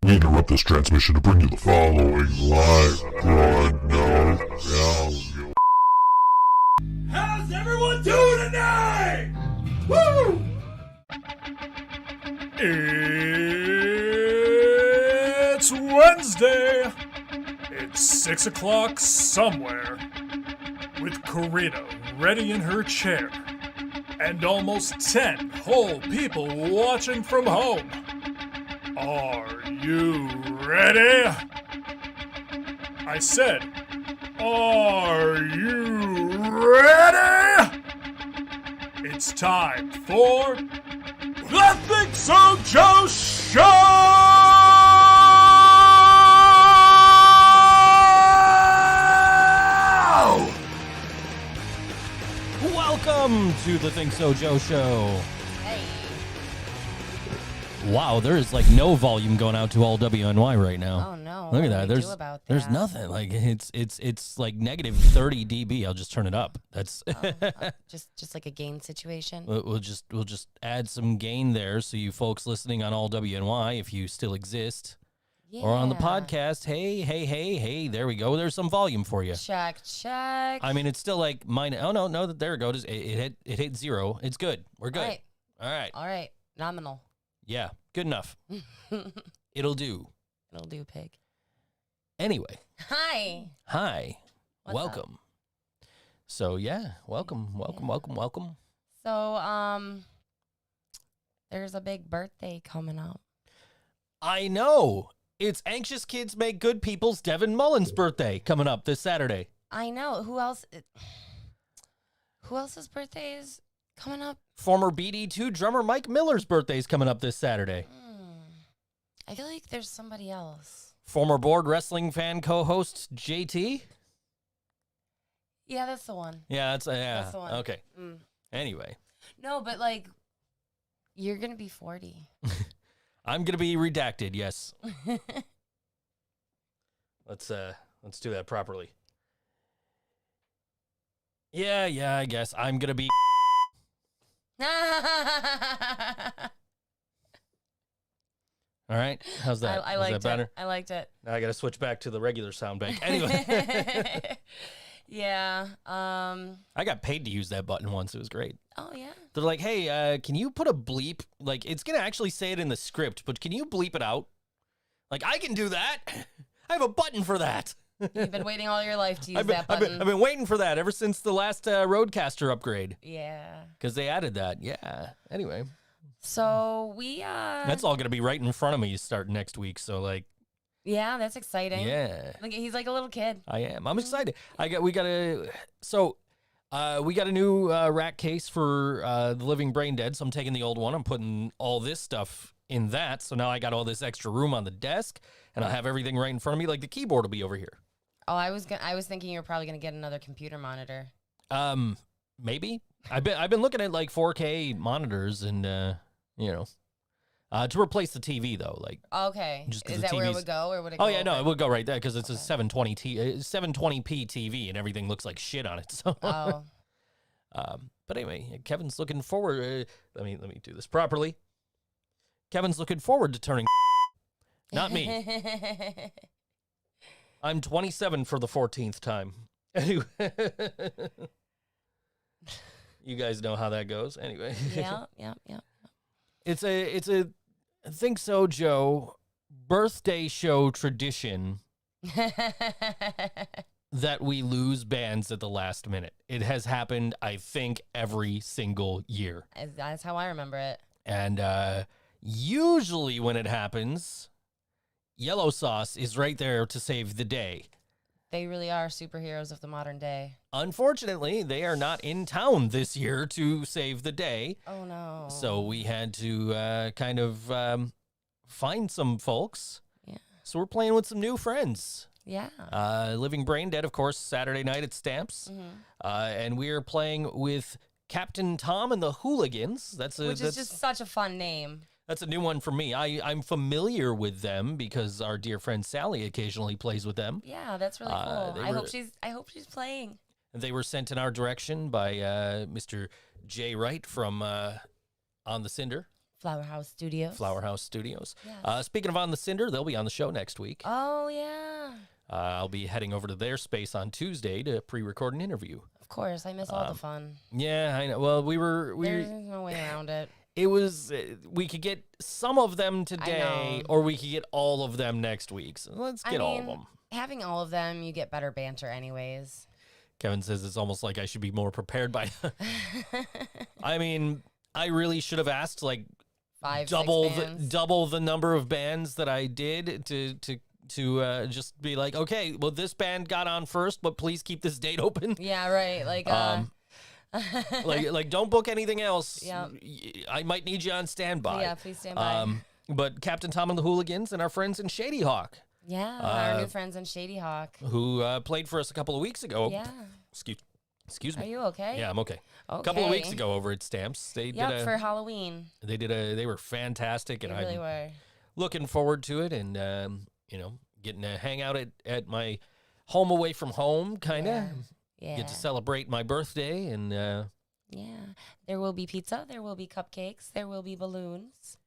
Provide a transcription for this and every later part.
We interrupt this transmission to bring you the following live broadcast. How's everyone doing tonight? Woo! It's Wednesday. It's 6 o'clock somewhere. With Karina ready in her chair. And almost 10 whole people watching from home. Are you ready? I said, are you ready? It's time for the ThinkSoJoE Show! Welcome to the ThinkSoJoE Show. Hey. Wow, there is like no volume going out to all WNY right now. Oh no! Look at What that. do we do about There's that? nothing. Like it's like negative 30 dB. I'll just turn it up. That's just like a gain situation. we'll just add some gain there so you folks listening on all WNY, if you still exist, or on the Yeah. podcast. Hey, there we go. There's some volume for you. Check. I mean, it's still like mine. Oh no, there it goes. It hit zero. It's good. We're good. All right. Nominal. Yeah, good enough. It'll do. It'll do, pig. Anyway. Hi. What's Welcome. So yeah, welcome. So there's a big birthday coming up. I know. It's Anxious Kids Make Good People's Devin Mullins' birthday coming up this Saturday. I know. Who else? Who else's birthday is coming up? Former BD2 drummer Mike Miller's birthday is coming up this Saturday. I feel like there's somebody else. Former Board Wrestling fan co-host JT. Yeah, that's the one. Yeah, that's That's the one. Okay. Anyway, No, but like, you're gonna be 40. I'm gonna be redacted. Yes. Let's do that properly. Yeah, I guess I'm gonna be. All right, how's that? I Is liked that better? it. I liked it. Now I got to switch back to the regular sound bank. Anyway, Yeah. I got paid to use that button once. It was great. Oh yeah. They're like, hey, can you put a bleep? Like, it's gonna actually say it in the script, but can you bleep it out? Like, I can do that. I have a button for that. You've been waiting all your life to use I've that button. been waiting for that ever since the last Roadcaster upgrade. Yeah. Because they added that. Yeah. Anyway, So we that's all gonna be right in front of me starting next week. So like, yeah, that's exciting. yeah, Like he's like a little kid. I am. I'm excited. We got a new rack case for the Living Braindead. So I'm taking the old one. I'm putting all this stuff in that. So now I got all this extra room on the desk, and I'll have everything right in front of me. Like the keyboard will be over here. Oh, I was thinking you were probably gonna get another computer monitor. Maybe. I've been looking at like 4K monitors and to replace the TV though. Like, Okay. Just 'cause Is the that where it TV's would go, or would it? oh go yeah, no, over? it would go right there because it's a 720p TV and everything looks like shit on it. So. Oh. But anyway, Kevin's looking forward. Let me do this properly. Kevin's looking forward to turning. Not me. I'm 27 for the 14th time. Anyway, you guys know how that goes. Anyway, Yeah. it's a ThinkSoJoE birthday show tradition that we lose bands at the last minute. It has happened, I think, every single year. That's how I remember it. And usually when it happens, Yellow Sauce is right there to save the day. They really are superheroes of the modern day. Unfortunately, they are not in town this year to save the day. Oh no. So we had to kind of find some folks. Yeah. So we're playing with some new friends. Yeah. Living Braindead, of course, Saturday night at Stamps. And we are playing with Captain Tom and the Hooligans. That's just such a fun name. That's a new one for me. I'm familiar with them because our dear friend Sally occasionally plays with them. Yeah, that's really cool. I hope she's playing. They were sent in our direction by Mr. Jay Wright from On the Cinder. Flower House Studios. Flower House Studios. Yes. Speaking of On the Cinder, they'll be on the show next week. Oh, yeah. I'll be heading over to their space on Tuesday to pre-record an interview. Of course. I miss all the fun. Yeah, I know. Well, There's no way around it. It was, we could get some of them today, or we could get all of them next week. So let's get all of them. Having all of them, you get better banter anyways. Kevin says it's almost like I should be more prepared by. I mean, I really should have asked like 5, double 6 bands. double the number of bands that I did to just be like, okay, well, this band got on first, but please keep this date open. Yeah, right. Like, like don't book anything else. Yep. I might need you on standby. Yeah, please stand by. But Captain Tom and the Hooligans and our friends in Shady Hawk, Yeah, our new friends in Shady Hawk. who played for us a couple of weeks ago. Yeah. Excuse Are me. you okay? Yeah, I'm okay. Okay. A couple of weeks ago over at Stamps, they Yep, for Halloween. they were fantastic, and They really I'm were. looking forward to it, and getting to hang out at my home away from home, kind of. Yeah. Get to celebrate my birthday, and Yeah. There will be pizza. There will be cupcakes. There will be balloons.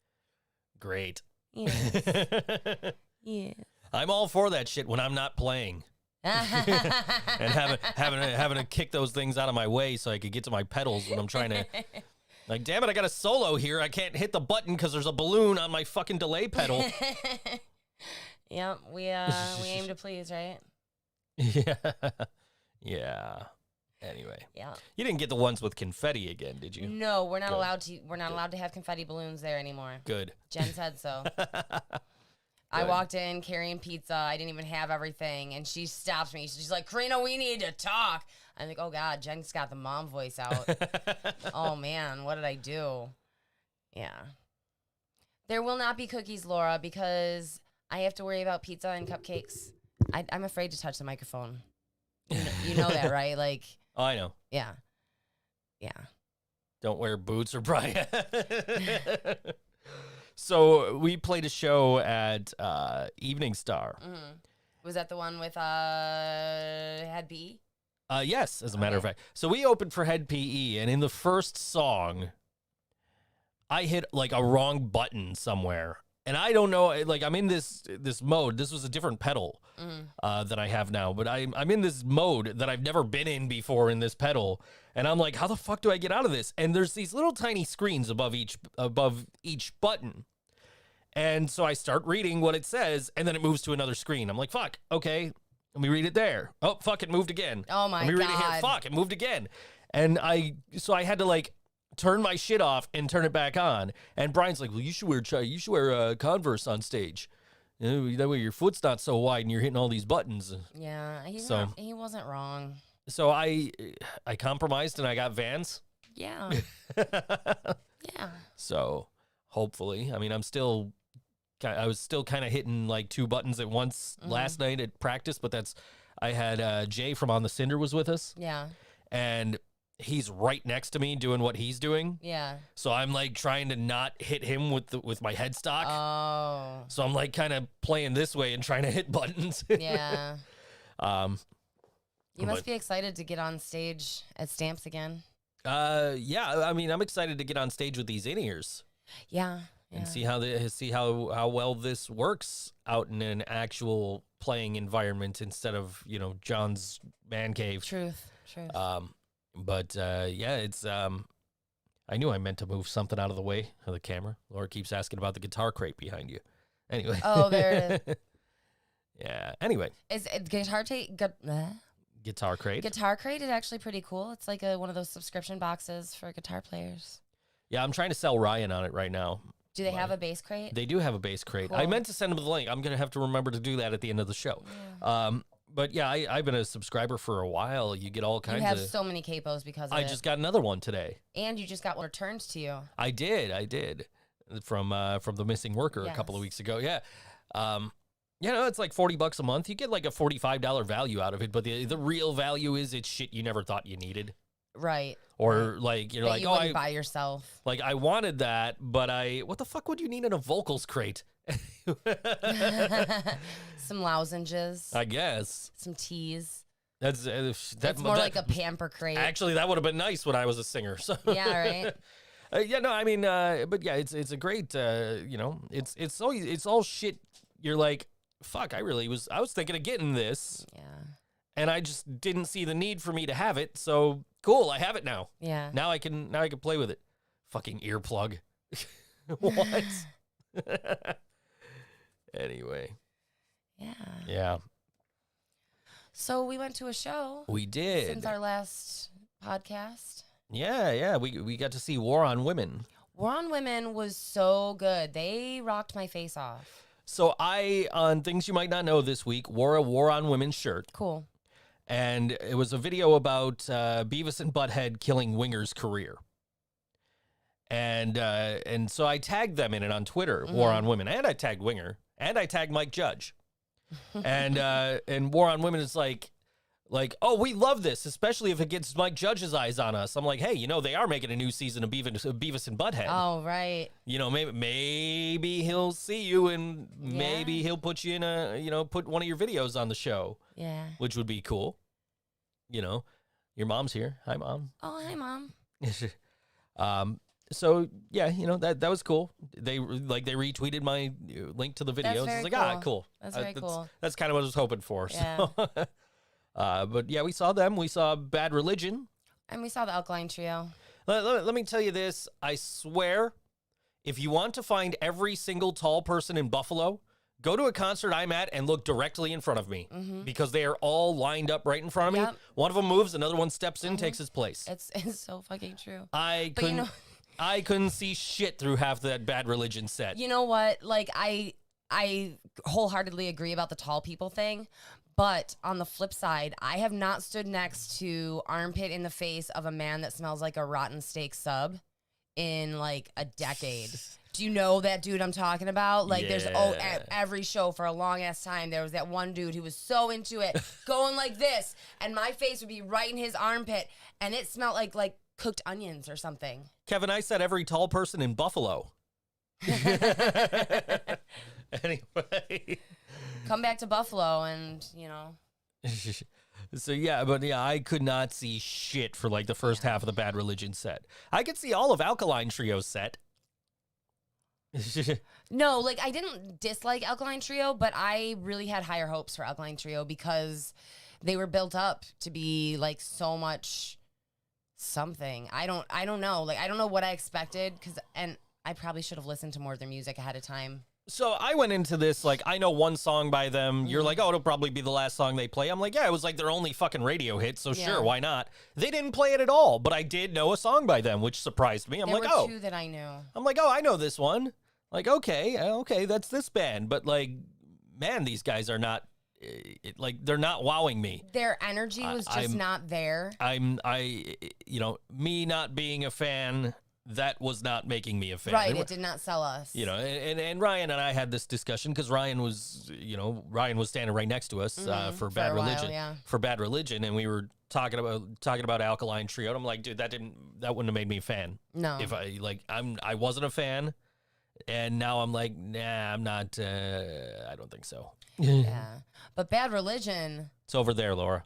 great. Yes. Yeah. I'm all for that shit when I'm not playing. And having to kick those things out of my way so I could get to my pedals when I'm trying to. Like, damn it, I got a solo here. I can't hit the button because there's a balloon on my fucking delay pedal. Yep. We aim to please, right? Yeah. Yeah. Anyway. Yeah. You didn't get the ones with confetti again, did you? No, we're not Good. allowed to. We're not allowed to have confetti balloons there anymore. Good. Jen said so. I walked in carrying pizza. I didn't even have everything, and she stops me. She's like, "Karina, we need to talk." I'm like, "Oh God, Jen's got the mom voice out." Oh man, what did I do? Yeah. There will not be cookies, Laura, because I have to worry about pizza and cupcakes. I'm afraid to touch the microphone. You know that, right? Like, Oh, I know. yeah. Yeah. Don't wear boots or Brian. So we played a show at Evening Star. Mm-hmm. Was that the one with Head B? Yes, as a matter of fact. So we opened for Head PE, and in the first song, I hit like a wrong button somewhere. And I don't know, like I'm in this mode. This was a different pedal that I have now, but I'm in this mode that I've never been in before in this pedal. And I'm like, how the fuck do I get out of this? And there's these little tiny screens above each button. And so I start reading what it says, and then it moves to another screen. I'm like, fuck, okay, let me read it there. Oh, fuck, it moved again. Oh my God. Let me read it here. Fuck, it moved again. And I had to like turn my shit off and turn it back on. And Brian's like, well, you should wear Converse on stage. That way your foot's not so wide and you're hitting all these buttons. Yeah, he wasn't wrong. So I compromised and I got Vans. Yeah. Yeah. So hopefully, I mean, I was still kind of hitting like 2 buttons at once last night at practice, but I had Jay from On the Cinder was with us. Yeah. And he's right next to me doing what he's doing. Yeah. So I'm like trying to not hit him with my headstock. Oh. So I'm like kind of playing this way and trying to hit buttons. Yeah. You must but- be excited to get on stage at Stamps again. Yeah, I mean, I'm excited to get on stage with these in-ears Yeah. and see how well this works out in an actual playing environment instead of, John's man cave. Truth. But yeah, it's I knew I meant to move something out of the way of the camera. Laura keeps asking about the guitar crate behind you. Anyway. Oh, there it is. Yeah. Anyway. Is it Guitar Crate. Guitar Crate is actually pretty cool. It's like one of those subscription boxes for guitar players. Yeah, I'm trying to sell Ryan on it right now. Do they have a bass crate? They do have a bass crate. Cool. I meant to send them the link. I'm going to have to remember to do that at the end of the show. Yeah. But yeah, I've been a subscriber for a while. You get all kinds You have of... so many capos because of I it. just got another one today. And you just got one returned to you. I did. From the missing worker a couple of Yes. weeks ago. Yeah. It's like $40 a month. You get like a $45 value out of it, but the real value is it's shit you never thought you needed. Right. Or like you're that like, you wouldn't buy yourself. Like I wanted that, but what the fuck would you need in a vocals crate? Some lozenges. I guess Some teas. that's That's more like a pamper crate. Actually, that would have been nice when I was a singer. So Yeah, right. Yeah, no, I mean, but yeah, it's a great, you know, it's all shit. You're like, fuck, I was thinking of getting this. Yeah. And I just didn't see the need for me to have it. So cool, I have it now. Yeah. Now I can play with it. Fucking earplug. What? Anyway. Yeah. Yeah. So we went to a show. We did. Since our last podcast. Yeah. We got to see War on Women. War on Women was so good. They rocked my face off. So I, on Things You Might Not Know this week, wore a War on Women shirt. Cool. And it was a video about Beavis and Butthead killing Winger's career. And so I tagged them in it on Twitter, War on Women, and I tagged Winger, and I tagged Mike Judge. And War on Women is like, oh, we love this, especially if it gets Mike Judge's eyes on us. I'm like, hey, you know, they are making a new season of Beavis and Butthead. Oh, right. You know, maybe he'll see you and maybe he'll put you in put one of your videos on the show. Yeah. Which would be cool. You know, your mom's here. Hi, Mom. Oh, hi, Mom. So yeah, you know, that was cool. They retweeted my link to the video. That's It's very like, cool. cool. That's very cool. That's kind of what I was hoping for. Yeah. So. But yeah, we saw them. We saw Bad Religion. And we saw the Alkaline Trio. Let me tell you this. I swear, if you want to find every single tall person in Buffalo, go to a concert I'm at and look directly in front of me because they are all lined up right in front of me. Yep. One of them moves, another one steps in, takes his place. It's so fucking true. I couldn't see shit through half that Bad Religion set. You know what? Like, I wholeheartedly agree about the tall people thing. But on the flip side, I have not stood next to armpit in the face of a man that smells like a rotten steak sub in like a decade. Do you know that dude I'm talking about? Like, there's at every show for a long ass time, there was that one dude who was so into it, going like this, and my face would be right in his armpit, and it smelled like cooked onions or something. Kevin, I said every tall person in Buffalo. Anyway. Come back to Buffalo and, you know. So, yeah, I could not see shit for like the first half of the Bad Religion set. I could see all of Alkaline Trio's set. No, like, I didn't dislike Alkaline Trio, but I really had higher hopes for Alkaline Trio because they were built up to be like so much something. I don't know. Like, I don't know what I expected and I probably should have listened to more of their music ahead of time. So I went into this like, I know one song by them. You're like, oh, it'll probably be the last song they play. I'm like, yeah, it was like their only fucking radio hit, so sure, why not? They didn't play it at all, but I did know a song by them, which surprised me. I'm there like, were oh. two that I knew. I'm like, oh, I know this one. Like, okay, that's this band. But like, man, these guys are not, they're not wowing me. Their energy was just not there. Me not being a fan, that was not making me a fan. Right, it did not sell us. You know, and Ryan and I had this discussion because Ryan was standing right next to us for Bad Religion. For Bad Religion, and we were talking about Alkaline Trio. And I'm like, dude, that wouldn't have made me a fan. No. If I wasn't a fan, and now I'm like, nah, I'm not. I don't think so. Yeah, but Bad Religion. It's over there, Laura.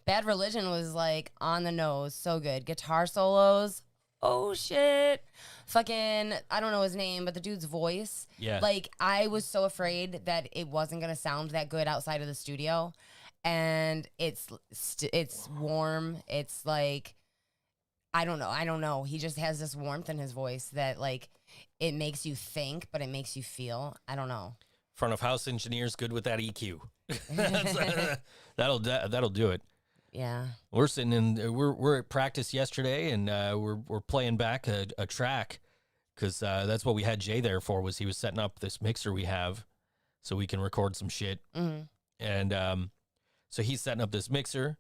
Bad Religion was like on the nose, so good. Guitar solos. Oh shit. Fucking, I don't know his name, but the dude's voice. Yeah. Like, I was so afraid that it wasn't going to sound that good outside of the studio. And it's warm. It's like, I don't know. He just has this warmth in his voice that like, it makes you think, but it makes you feel. I don't know. Front of house engineers good with that EQ. That'll do it. Yeah. We're sitting in. We're at practice yesterday, and we're playing back a track because that's what we had Jay there for. Was he was setting up this mixer we have, so we can record some shit. Mm-hmm. And so he's setting up this mixer,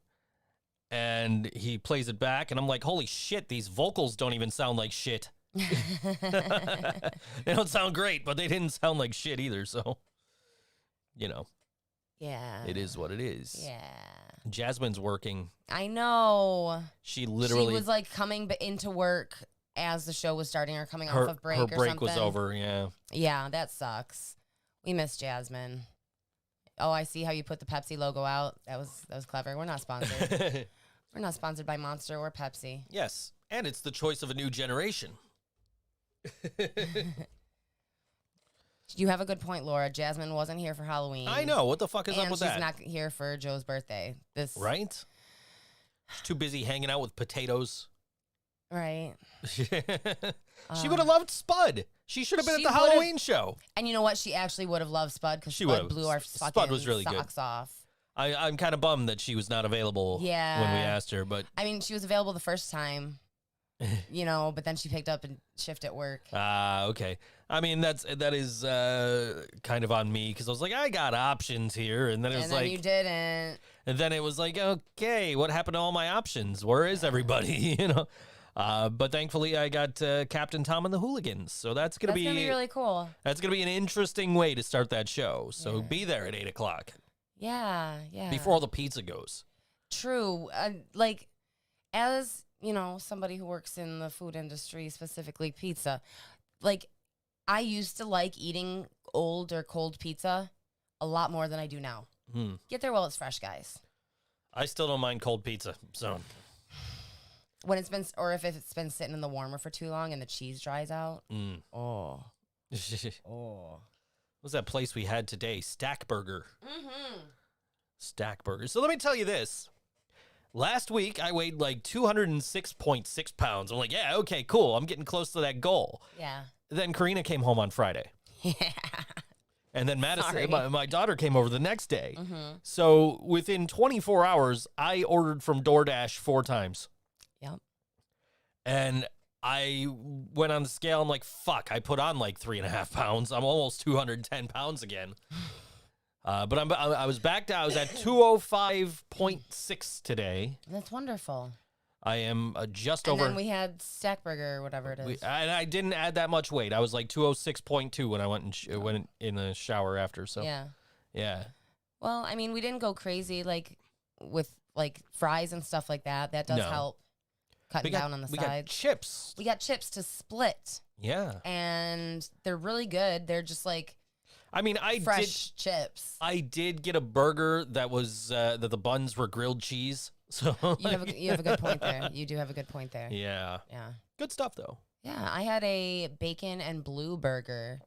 and he plays it back, and I'm like, holy shit, these vocals don't even sound like shit. They don't sound great, but they didn't sound like shit either. So, you know. Yeah. It is what it is. Yeah. Jasmine's working. I know. She literally was like coming into work as the show was starting or coming off of break or something. Her break was over, yeah. Yeah, that sucks. We miss Jasmine. Oh, I see how you put the Pepsi logo out. That was clever. We're not sponsored. We're not sponsored by Monster or Pepsi. Yes. And it's the choice of a new generation. You have a good point, Laura. Jasmine wasn't here for Halloween. I know. What the fuck is up with that? And she's not here for Joe's birthday. Right? She's too busy hanging out with potatoes. Right. She would have loved Spud. She should have been at the Halloween show. And you know what? She actually would have loved Spud because Spud blew our Spud was really socks off. I'm kind of bummed that she was not available when we asked her. But I mean, she was available the first time, but then she picked up and shift at work. Okay. I mean, that is kind of on me because I was like, I got options here. And then it was and then you didn't. And then it was like, okay, what happened to all my options? Where is everybody? But thankfully, I got Captain Tom and the Hooligans. So that's gonna be really cool. That's gonna be an interesting way to start that show. So be there at 8:00. Yeah. Before all the pizza goes. True. As somebody who works in the food industry, specifically pizza, I used to like eating old or cold pizza a lot more than I do now. Get there while it's fresh, guys. I still don't mind cold pizza. So when it's been, or if it's been sitting in the warmer for too long and the cheese dries out. Oh. What's that place we had today? Stack Burger. Stack Burger. So let me tell you this. Last week, I weighed like 206.6 pounds. I'm like, yeah, okay, cool. I'm getting close to that goal. Yeah. Then Karina came home on Friday. Yeah. And then Madison, my daughter came over the next day. So within 24 hours, I ordered from DoorDash 4 times. Yep. And I went on the scale. I'm like, fuck, I put on like 3.5 pounds. I'm almost 210 pounds again. But I was back down. I was at 205.6 today. That's wonderful. I am just and over. And then we had Stack Burger or whatever it is. And I didn't add that much weight. I was like 206.2 when I went in the shower after. So yeah. Well, I mean, we didn't go crazy with fries and stuff like that. That does help cutting down on the sides. We got chips. We got chips to split. Yeah. And they're really good. They're just fresh chips. I did get a burger that was that the buns were grilled cheese. So you have a good point there. You do have a good point there. Yeah. Good stuff though. Yeah, I had a bacon and blue burger,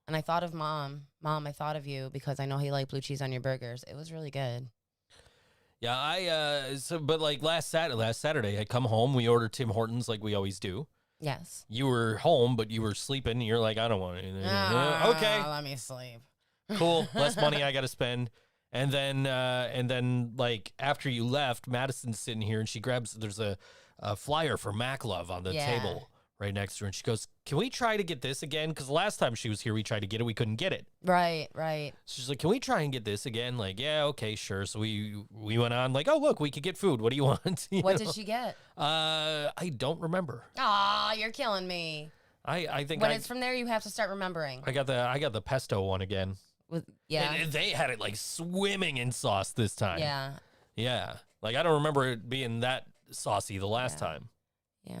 and I thought of Mom. Mom, I thought of you because I know you like blue cheese on your burgers. It was really good. Yeah, but last Saturday, I come home. We ordered Tim Hortons like we always do. Yes. You were home, but you were sleeping. And you're like, I don't want anything. Okay. Let me sleep. Cool. Less money I got to spend. And then after you left, Madison's sitting here and she grabs, there's a flyer for Mac Love on the table right next to her. And she goes, can we try to get this again? Because the last time she was here, we tried to get it. We couldn't get it. Right. She's like, can we try and get this again? Like, yeah, okay, sure. So we went on like, oh, look, we could get food. What do you want? What did she get? I don't remember. Aw, you're killing me. I think when it's from there, you have to start remembering. I got the pesto one again. And they had it like swimming in sauce this time. Yeah. Like I don't remember it being that saucy the last time. Yeah.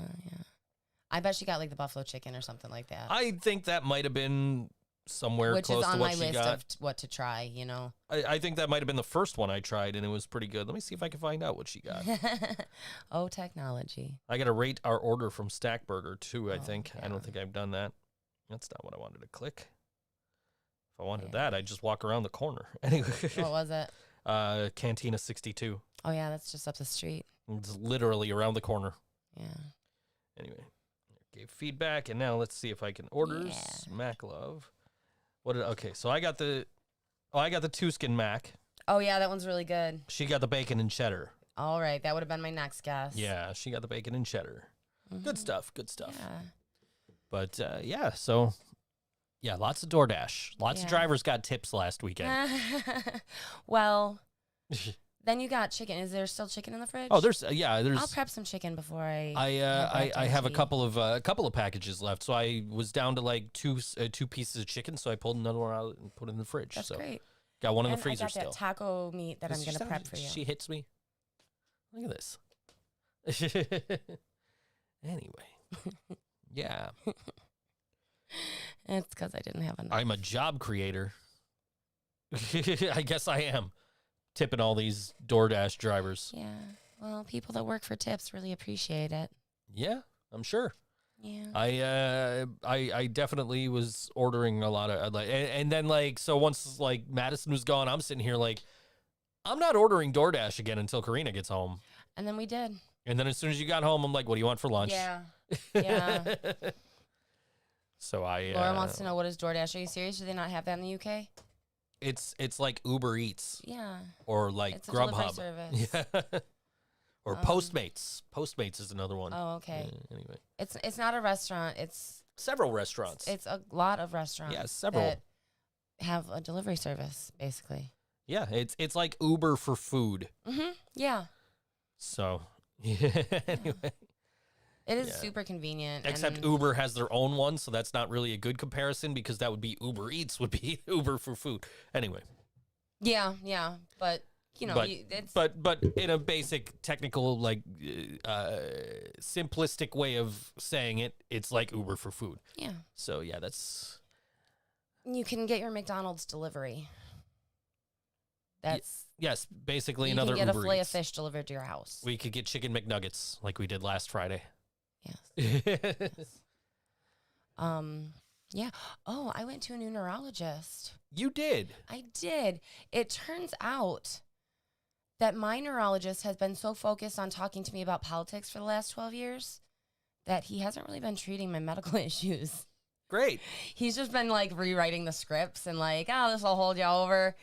I bet she got like the buffalo chicken or something like that. I think that might have been somewhere close to what she got. Which is on my list of what to try, I think that might have been the first one I tried, and it was pretty good. Let me see if I can find out what she got. Oh, technology. I got to rate our order from Stack Burger, too, I think. Yeah. I don't think I've done that. That's not what I wanted to click. If I wanted that, I'd just walk around the corner. Anyway. What was it? Cantina 62. Oh, yeah, that's just up the street. It's literally around the corner. Yeah. Anyway, gave feedback, and now let's see if I can order Mac Love. Okay, so I got the two-skin mac. Oh, yeah, that one's really good. She got the bacon and cheddar. All right, that would have been my next guess. Yeah, she got the bacon and cheddar. Mm-hmm. Good stuff. Yeah. But, so... Yeah, lots of DoorDash. Lots of drivers got tips last weekend. Well, then you got chicken. Is there still chicken in the fridge? Oh, there's. I'll prep some chicken before I have a couple of packages left. So I was down to like two pieces of chicken. So I pulled another one out and put it in the fridge. That's great. Got one in the freezer I got still. That taco meat that I'm gonna prep for you. She hits me. Look at this. Anyway, yeah. It's because I didn't have enough. I'm a job creator. I guess I am. Tipping all these DoorDash drivers. Yeah. Well, people that work for tips really appreciate it. Yeah, I'm sure. Yeah. I definitely was ordering a lot of like, and then like, so once like Madison was gone, I'm sitting here like, I'm not ordering DoorDash again until Karina gets home. And then we did. And then as soon as you got home, I'm like, what do you want for lunch? Yeah. Yeah. So Laura wants to know, what is DoorDash? Are you serious? Do they not have that in the UK? It's like Uber Eats. Yeah. Or like It's a delivery Grubhub. service. Yeah. Or Postmates. Postmates is another one. Oh, okay. Yeah, anyway. It's not a restaurant. It's Several restaurants. It's a lot of restaurants. Yeah, several. That have a delivery service, basically. Yeah, it's like Uber for food. Mm-hmm. Yeah. So, yeah, anyway. It is Yeah. super convenient. Except and Uber has their own one, so that's not really a good comparison because that would be Uber Eats would be Uber for food. Anyway. Yeah, yeah. But, you know, it's... But in a basic, technical, like, simplistic way of saying it, it's like Uber for food. Yeah. So, yeah, that's... You can get your McDonald's delivery. That's... Yes, basically you another can get Uber a fillet Eats. of fish delivered to your house. We could get chicken McNuggets like we did last Friday. Yes. Yeah. Oh, I went to a new neurologist. You did. I did. It turns out that my neurologist has been so focused on talking to me about politics for the last 12 years that he hasn't really been treating my medical issues. Great. He's just been like rewriting the scripts and like, oh, this will hold you over.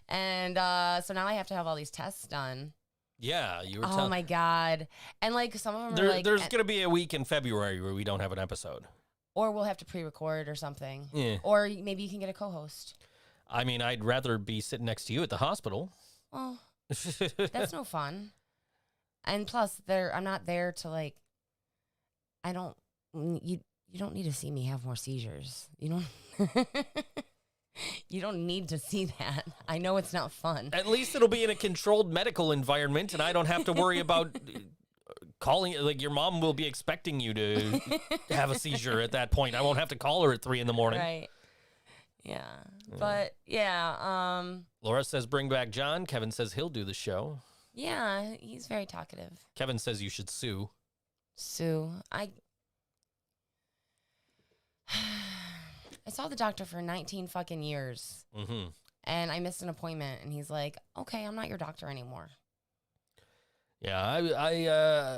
And so now I have to have all these tests done. Yeah, you were Oh my God. And like some of them are like... There's going to be a week in February where we don't have an episode. Or we'll have to pre-record or something. Yeah. Or maybe you can get a co-host. I mean, I'd rather be sitting next to you at the hospital. Well, that's no fun. And plus, I'm not there to like... You don't need to see me have more seizures. You don't... You don't need to see that. I know it's not fun. At least it'll be in a controlled medical environment, and I don't have to worry about calling. Like, your mom will be expecting you to have a seizure at that point. I won't have to call her at 3 a.m. Right. Yeah. But, yeah. Laura says, bring back John. Kevin says he'll do the show. Yeah, he's very talkative. Kevin says you should sue. Sue. I saw the doctor for 19 fucking years. Mm-hmm. And I missed an appointment, and he's like, okay, I'm not your doctor anymore. Yeah,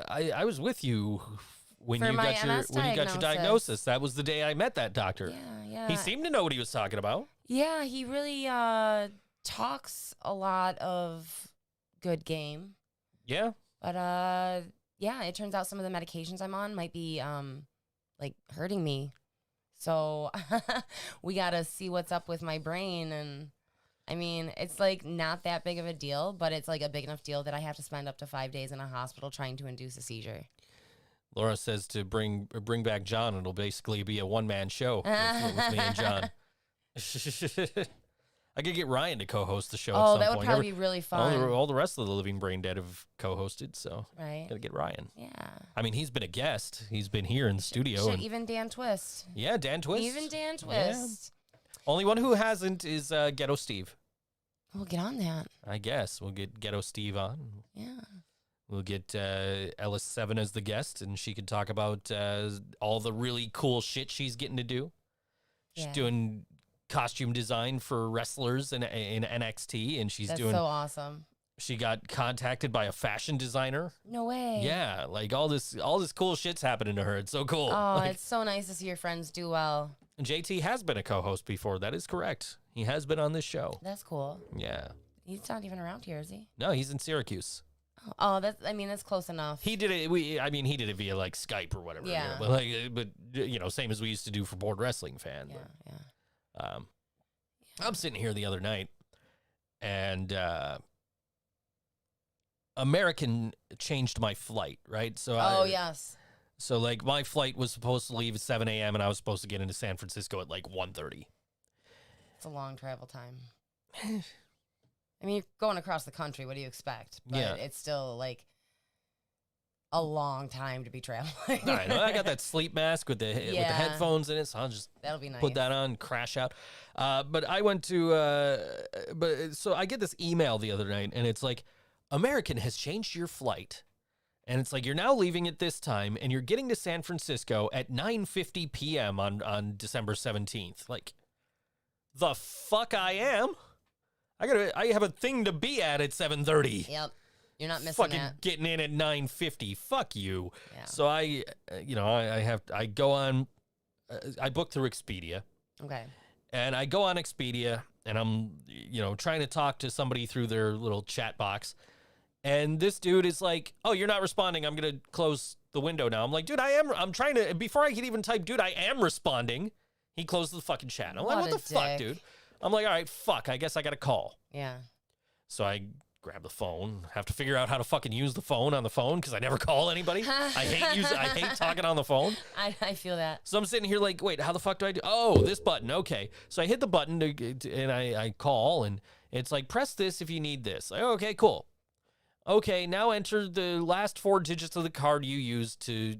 I was with you when For you my got your MS diagnosis. That was the day I met that doctor. Yeah. He seemed to know what he was talking about. Yeah, he really talks a lot of good game. Yeah. But yeah, it turns out some of the medications I'm on might be like hurting me. So we got to see what's up with my brain. And I mean, it's like not that big of a deal, but it's like a big enough deal that I have to spend up to 5 days in a hospital trying to induce a seizure. Laura says to bring back John. It'll basically be a one-man show with me and John. I could get Ryan to co-host the show at some point. Oh, that would probably be really fun. All the rest of the Living Braindead have co-hosted, so right. gotta get Ryan. Yeah. I mean, he's been a guest. He's been here in the studio. Shit, and, even Dan Twist. yeah, Dan Twist. Even Dan Twist. Yeah. Only one who hasn't is Ghetto Steve. We'll get on that. I guess we'll get Ghetto Steve on. Yeah. We'll get Ellis 7 as the guest, and she can talk about all the really cool shit she's getting to do. She's doing costume design for wrestlers in NXT, and That's so awesome. She got contacted by a fashion designer. No way. Yeah, like all this cool shit's happening to her. It's so cool. Oh, like, it's so nice to see your friends do well. JT has been a co-host before. That is correct. He has been on this show. That's cool. Yeah. He's not even around here, is he? No, he's in Syracuse. Oh, that's close enough. He did it. He did it via like Skype or whatever. Yeah. But you know, same as we used to do for Board Wrestling Fan. Yeah, but, yeah. I'm sitting here the other night, and American changed my flight, right? So Yes. So like my flight was supposed to leave at 7 a.m. and I was supposed to get into San Francisco at like 1:30. It's a long travel time. I mean, you're going across the country. What do you expect? But Yeah. it's still like a long time to be traveling. I know. I got that sleep mask with the headphones in it, so I'll just That'll be nice. put that on, crash out. But I went to, so I get this email the other night, and it's like, American has changed your flight, And it's like, you're now leaving at this time, and you're getting to San Francisco at 9:50 p.m. on December 17th. Like, the fuck I am? I have a thing to be at 7:30. Yep. You're not missing Fucking that. getting in at 9:50. Fuck you. Yeah. So I go on, I book through Expedia. Okay. And I go on Expedia, and I'm, trying to talk to somebody through their little chat box. And this dude is like, oh, you're not responding. I'm going to close the window now. I'm like, dude, I'm trying to, before I could even type, dude, I am responding. He closed the fucking chat. I'm like, what the fuck, dude? I'm like, all right, fuck. I guess I got to call. Yeah. So I grab the phone, have to figure out how to fucking use the phone on the phone because I never call anybody. I hate talking on the phone. I feel that. So I'm sitting here like, wait, how the fuck do I do? Oh, this button. Okay. So I hit the button and I call, and it's like, press this if you need this. Like, okay, cool. Okay, now enter the last 4 digits of the card you used to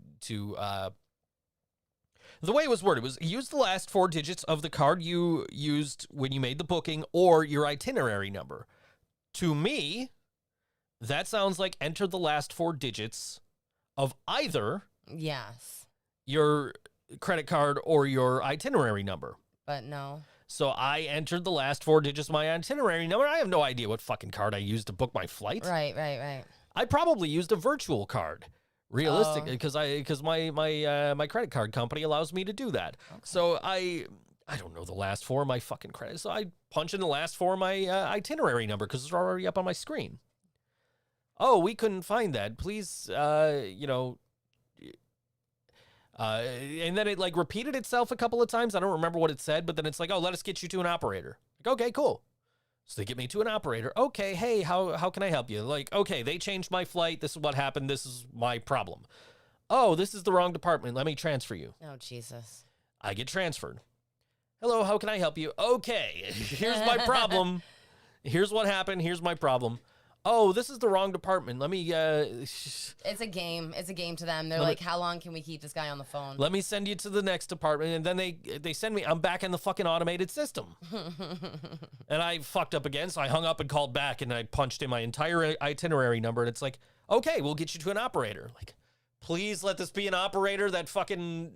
the way it was worded was use the last 4 digits of the card you used when you made the booking or your itinerary number. To me, that sounds like enter the last 4 digits of either your credit card or your itinerary number. But no. So I entered the last 4 digits of my itinerary number. I have no idea what fucking card I used to book my flight. Right. I probably used a virtual card, realistically, because my credit card company allows me to do that. Okay. So I don't know the last 4 of my fucking credit. So I punch in the last 4 of my itinerary number because it's already up on my screen. Oh, we couldn't find that. Please, and then it like repeated itself a couple of times. I don't remember what it said, but then it's like, oh, let us get you to an operator. Like, okay, cool. So they get me to an operator. Okay, hey, how can I help you? Like, okay, they changed my flight. This is what happened. This is my problem. Oh, this is the wrong department. Let me transfer you. Oh, Jesus. I get transferred. Hello, how can I help you? Okay, here's my problem. Here's what happened. Here's my problem. Oh, this is the wrong department. Let me, It's a game. It's a game to them. They're like, how long can we keep this guy on the phone? Let me send you to the next department. And then they send me, I'm back in the fucking automated system. And I fucked up again, so I hung up and called back, and I punched in my entire itinerary number, and it's like, okay, we'll get you to an operator. Like, please let this be an operator that fucking,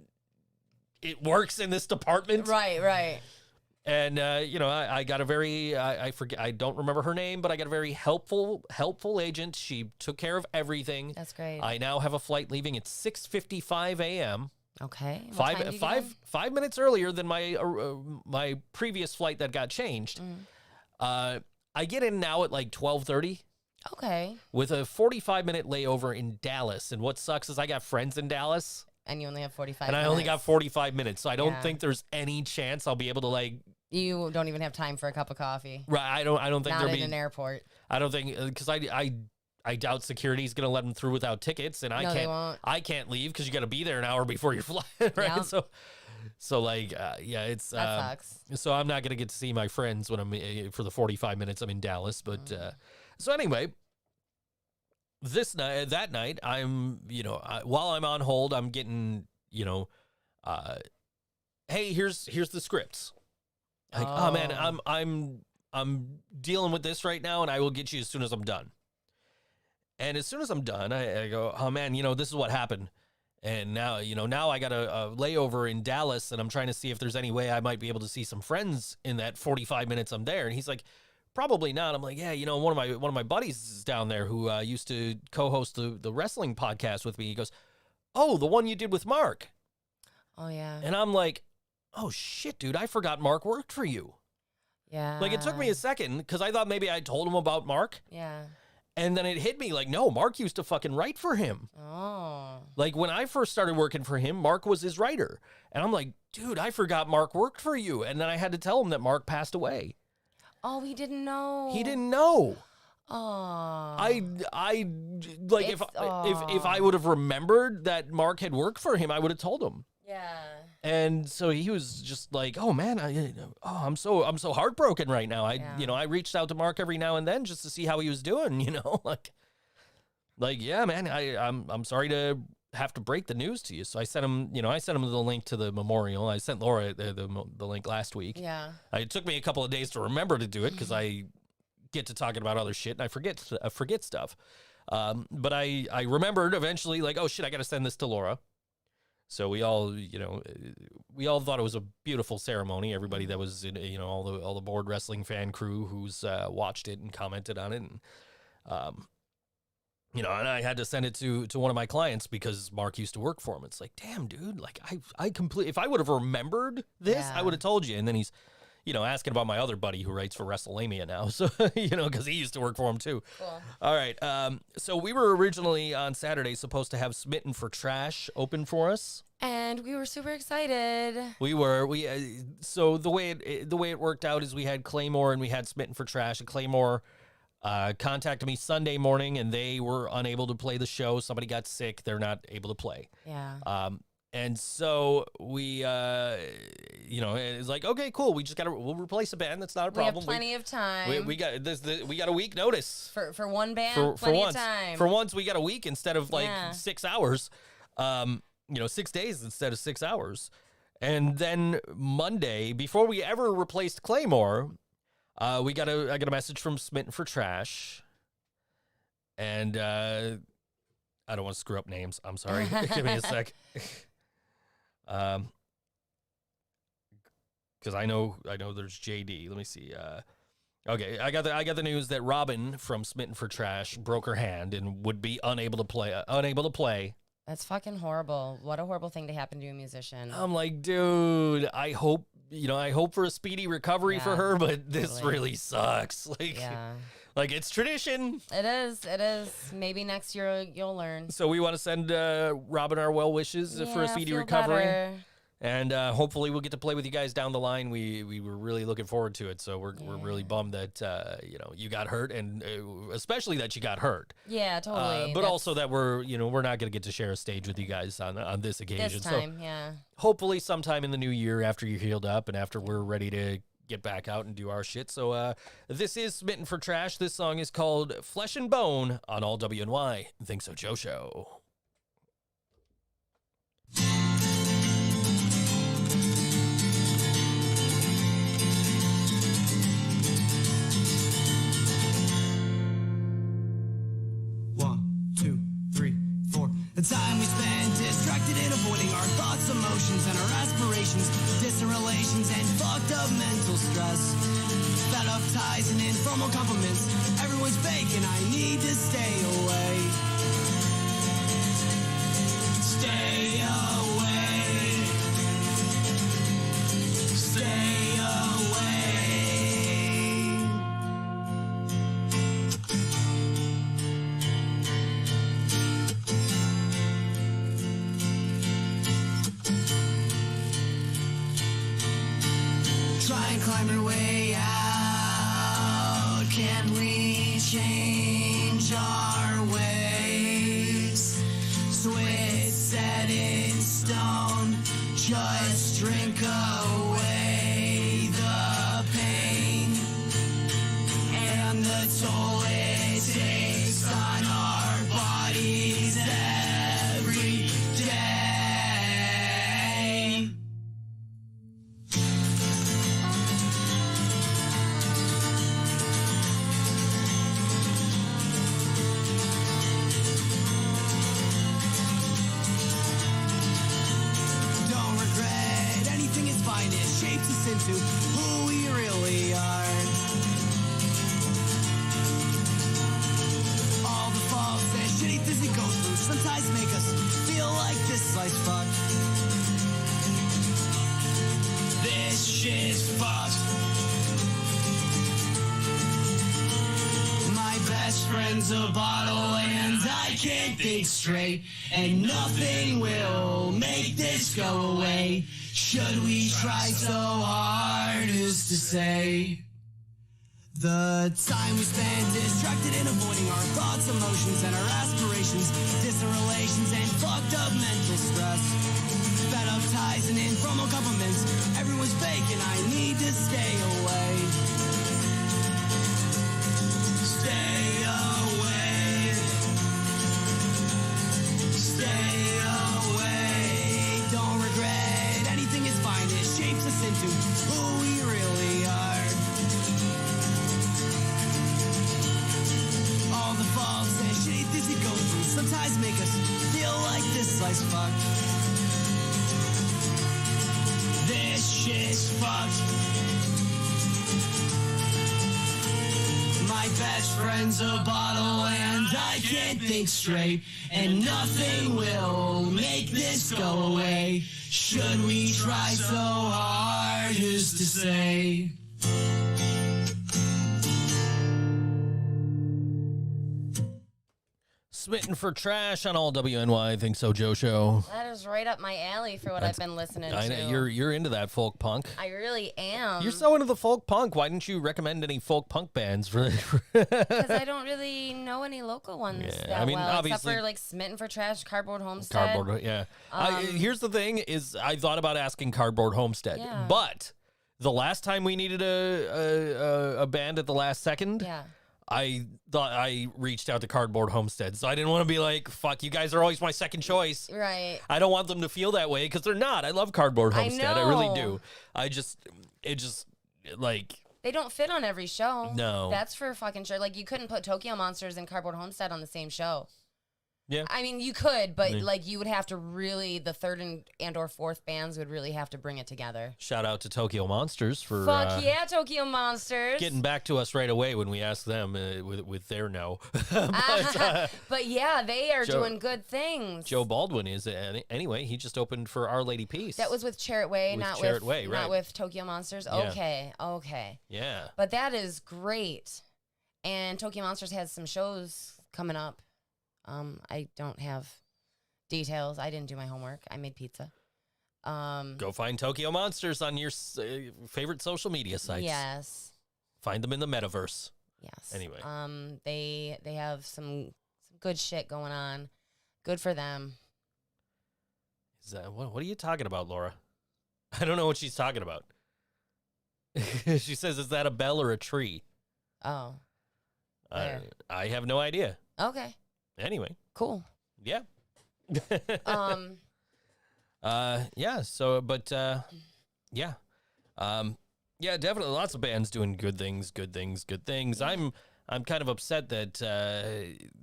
it works in this department. Right. And, I got a very, I forget, I don't remember her name, but I got a very helpful agent. She took care of everything. That's great. I now have a flight leaving at 6:55 a.m. Okay. 5 minutes earlier than my previous flight that got changed. I get in now at like 12:30. Okay. With a 45-minute layover in Dallas. And what sucks is I got friends in Dallas. And you only have 45 minutes. And I only got 45 minutes. So I don't Yeah. think there's any chance I'll be able to like. You don't even have time for a cup of coffee. Right. I don't think Not there'll in be an airport. I don't think because I doubt security's going to let them through without tickets, and No, they won't. I can't leave because you got to be there an hour before your flight, right? Yep. So like yeah, it's That sucks. So I'm not going to get to see my friends when I'm for the 45 minutes I'm in Dallas, but so anyway, that night I'm while I'm on hold I'm getting hey, here's the scripts. Like, oh man, I'm dealing with this right now, and I will get you as soon as I'm done. And as soon as I'm done, I go, oh man, this is what happened. And now, now I got a layover in Dallas, and I'm trying to see if there's any way I might be able to see some friends in that 45 minutes I'm there. And he's like, probably not. I'm like, yeah, one of my buddies is down there who used to co-host the wrestling podcast with me. He goes, oh, the one you did with Mark. Oh yeah. And I'm like, oh shit, dude, I forgot Mark worked for you. Yeah. Like, it took me a second because I thought maybe I told him about Mark. Yeah. And then it hit me like, no, Mark used to fucking write for him. Oh. Like, when I first started working for him, Mark was his writer. And I'm like, dude, I forgot Mark worked for you. And then I had to tell him that Mark passed away. Oh, he didn't know. He didn't know. Oh. I like, if I would have remembered that Mark had worked for him, I would have told him. Yeah. And so he was just like, "Oh man, I'm so heartbroken right now." I reached out to Mark every now and then just to see how he was doing. Like yeah, man, I'm sorry to have to break the news to you. So I sent him, the link to the memorial. I sent Laura the link last week. Yeah. It took me a couple of days to remember to do it because I get to talking about other shit and I forget stuff. But I remembered eventually, like, oh shit, I got to send this to Laura. So we all, we all thought it was a beautiful ceremony. Everybody that was, all the board wrestling fan crew who's watched it and commented on it, and and I had to send it to one of my clients because Mark used to work for him. It's like, damn, dude, like if I would have remembered this, I would have told you. And then he's, asking about my other buddy who writes for WrestleMania now. So, because he used to work for him too. Cool. All right. So we were originally on Saturday supposed to have Smitten for Trash open for us. And we were super excited. We were. So the way it worked out is we had Claymore and we had Smitten for Trash. And Claymore contacted me Sunday morning, and they were unable to play the show. Somebody got sick. They're not able to play. Yeah. And so we, it's like, okay, cool. We'll replace a band. That's not a problem. We have plenty of time. We got a week notice for one band. Plenty of time. For once, we got a week instead of 6 hours. 6 days instead of 6 hours. And then Monday, before we ever replaced Claymore, I got a message from Smitten for Trash, and I don't want to screw up names. I'm sorry. Give me a sec. Because I know there's JD. Let me see. Okay, I got the news that Robin from Smitten for Trash broke her hand and would be unable to play. That's fucking horrible. What a horrible thing to happen to a musician. I'm like, dude, I hope for a speedy recovery for her, but this really sucks. Like it's tradition. It is. Maybe next year you'll learn. So we want to send Robin our well wishes for a speedy recovery. Better. And hopefully we'll get to play with you guys down the line. We were really looking forward to it. So we're really bummed that you got hurt, and especially that you got hurt. Yeah, totally. But also that we're not going to get to share a stage with you guys on this occasion. This time, yeah. Hopefully sometime in the new year after you're healed up and after we're ready to get back out and do our shit. So this is Smitten for Trash. This song is called Flesh and Bone on All WNY. ThinkSoJoE Show. The time we spend distracted and avoiding our thoughts, emotions, and our aspirations, distant relations, and fucked up mental stress. Fed up ties and informal compliments. Everyone's fake and I need to stay away. Stay away. Stay away. Try and climb your way out. Can we change our ways? Switch set in stone. Just drink away the pain and the toll it takes on our bodies every day. Into who we really are. All the faults and shitty things we go through sometimes make us feel like this life's fucked. This shit's fucked. My best friend's a bottle and I can't think straight, and nothing will make this go away. Should we try so hard, who's to say? The time we spend distracted and avoiding our thoughts, emotions, and our aspirations, distant relations, and fucked up mental stress. Fed up ties and informal compliments. Everyone's fake and I need to stay away. Stay away. Stay away. Don't regret. Anything is fine. It shapes us into who we really are. All the faults and shitty things sometimes make us feel like this life's fucked. This shit's fucked. My best friend's a bottle and I can't think straight, and nothing will make this go away. Should we try so hard? Who's to say? Smitten for trash on all WNY ThinkSoJoE show. That is right up my alley for what I've been listening I to. know you're into that folk punk. I really am. You're so into the folk punk. Why didn't you recommend any folk punk bands for? Because I don't really know any local ones that well, obviously, except for like Smitten for Trash, Cardboard Homestead. Cardboard, yeah. Here's the thing: is I thought about asking Cardboard Homestead, Yeah. but the last time we needed a band at the last second, Yeah. I thought I reached out to Cardboard Homestead, so I didn't want to be like, "Fuck, you guys are always my second choice." Right. I don't want them to feel that way because they're not. I love Cardboard Homestead. I really do. It just like. They don't fit on every show. No. That's for fucking sure. Like, you couldn't put Tokyo Monsters and Cardboard Homestead on the same show. Yeah. I mean, you could, but like you would have to really, the third and or fourth bands would really have to bring it together. Shout out to Tokyo Monsters for Fuck yeah, Tokyo Monsters. getting back to us right away when we asked them with their no. But yeah, they are Joe- doing good things. Joe Baldwin is anyway. He just opened for Our Lady Peace. That was with Charrot Way, With not Charrot with Way, right. not with Tokyo Monsters. Yeah. Okay. Yeah. But that is great. And Tokyo Monsters has some shows coming up. I don't have details. I didn't do my homework. I made pizza. Go find Tokyo Monsters on your favorite social media sites. Yes. Find them in the metaverse. Yes. Anyway. They have some good shit going on. Good for them. Is that, what are you talking about, Laura? I don't know what she's talking about. She says, "Is that a bell or a tree?" Oh. There. I have no idea. Okay. Anyway. Cool. Yeah. Yeah, definitely lots of bands doing good things. I'm kind of upset that